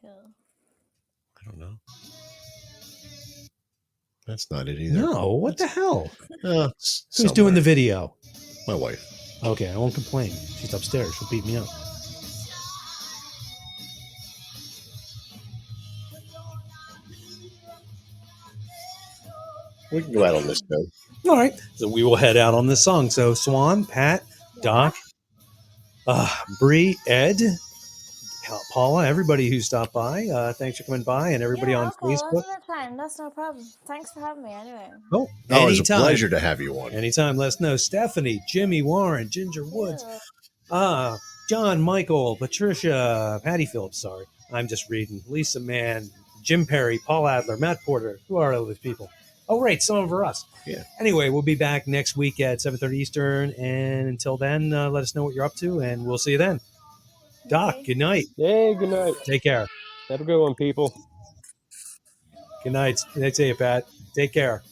Cool. I don't know. That's not it either. No, what the hell? Who's doing the video? My wife. Okay, I won't complain. She's upstairs. She'll beat me up. We can go out on this note. All right. So we will head out on this song. So Swan, Pat, Doc, Bree, Ed, Paula, everybody who stopped by. Thanks for coming by, and everybody on Facebook. Anytime. That's no problem. Thanks for having me anyway. Oh, it was a pleasure to have you on. Anytime. Let us know. Stephanie, Jimmy Warren, Ginger Woods, John, Michael, Patricia, Patty Phillips. Sorry, I'm just reading. Lisa Mann, Jim Perry, Paul Adler, Matt Porter. Who are all these people? Oh, right. Some of us. Yeah. Anyway, we'll be back next week at 7:30 Eastern. And until then, let us know what you're up to, and we'll see you then. Doc, good night. Hey, good night. Take care. Have a good one, people. Good night. Good night to you, Pat. Take care.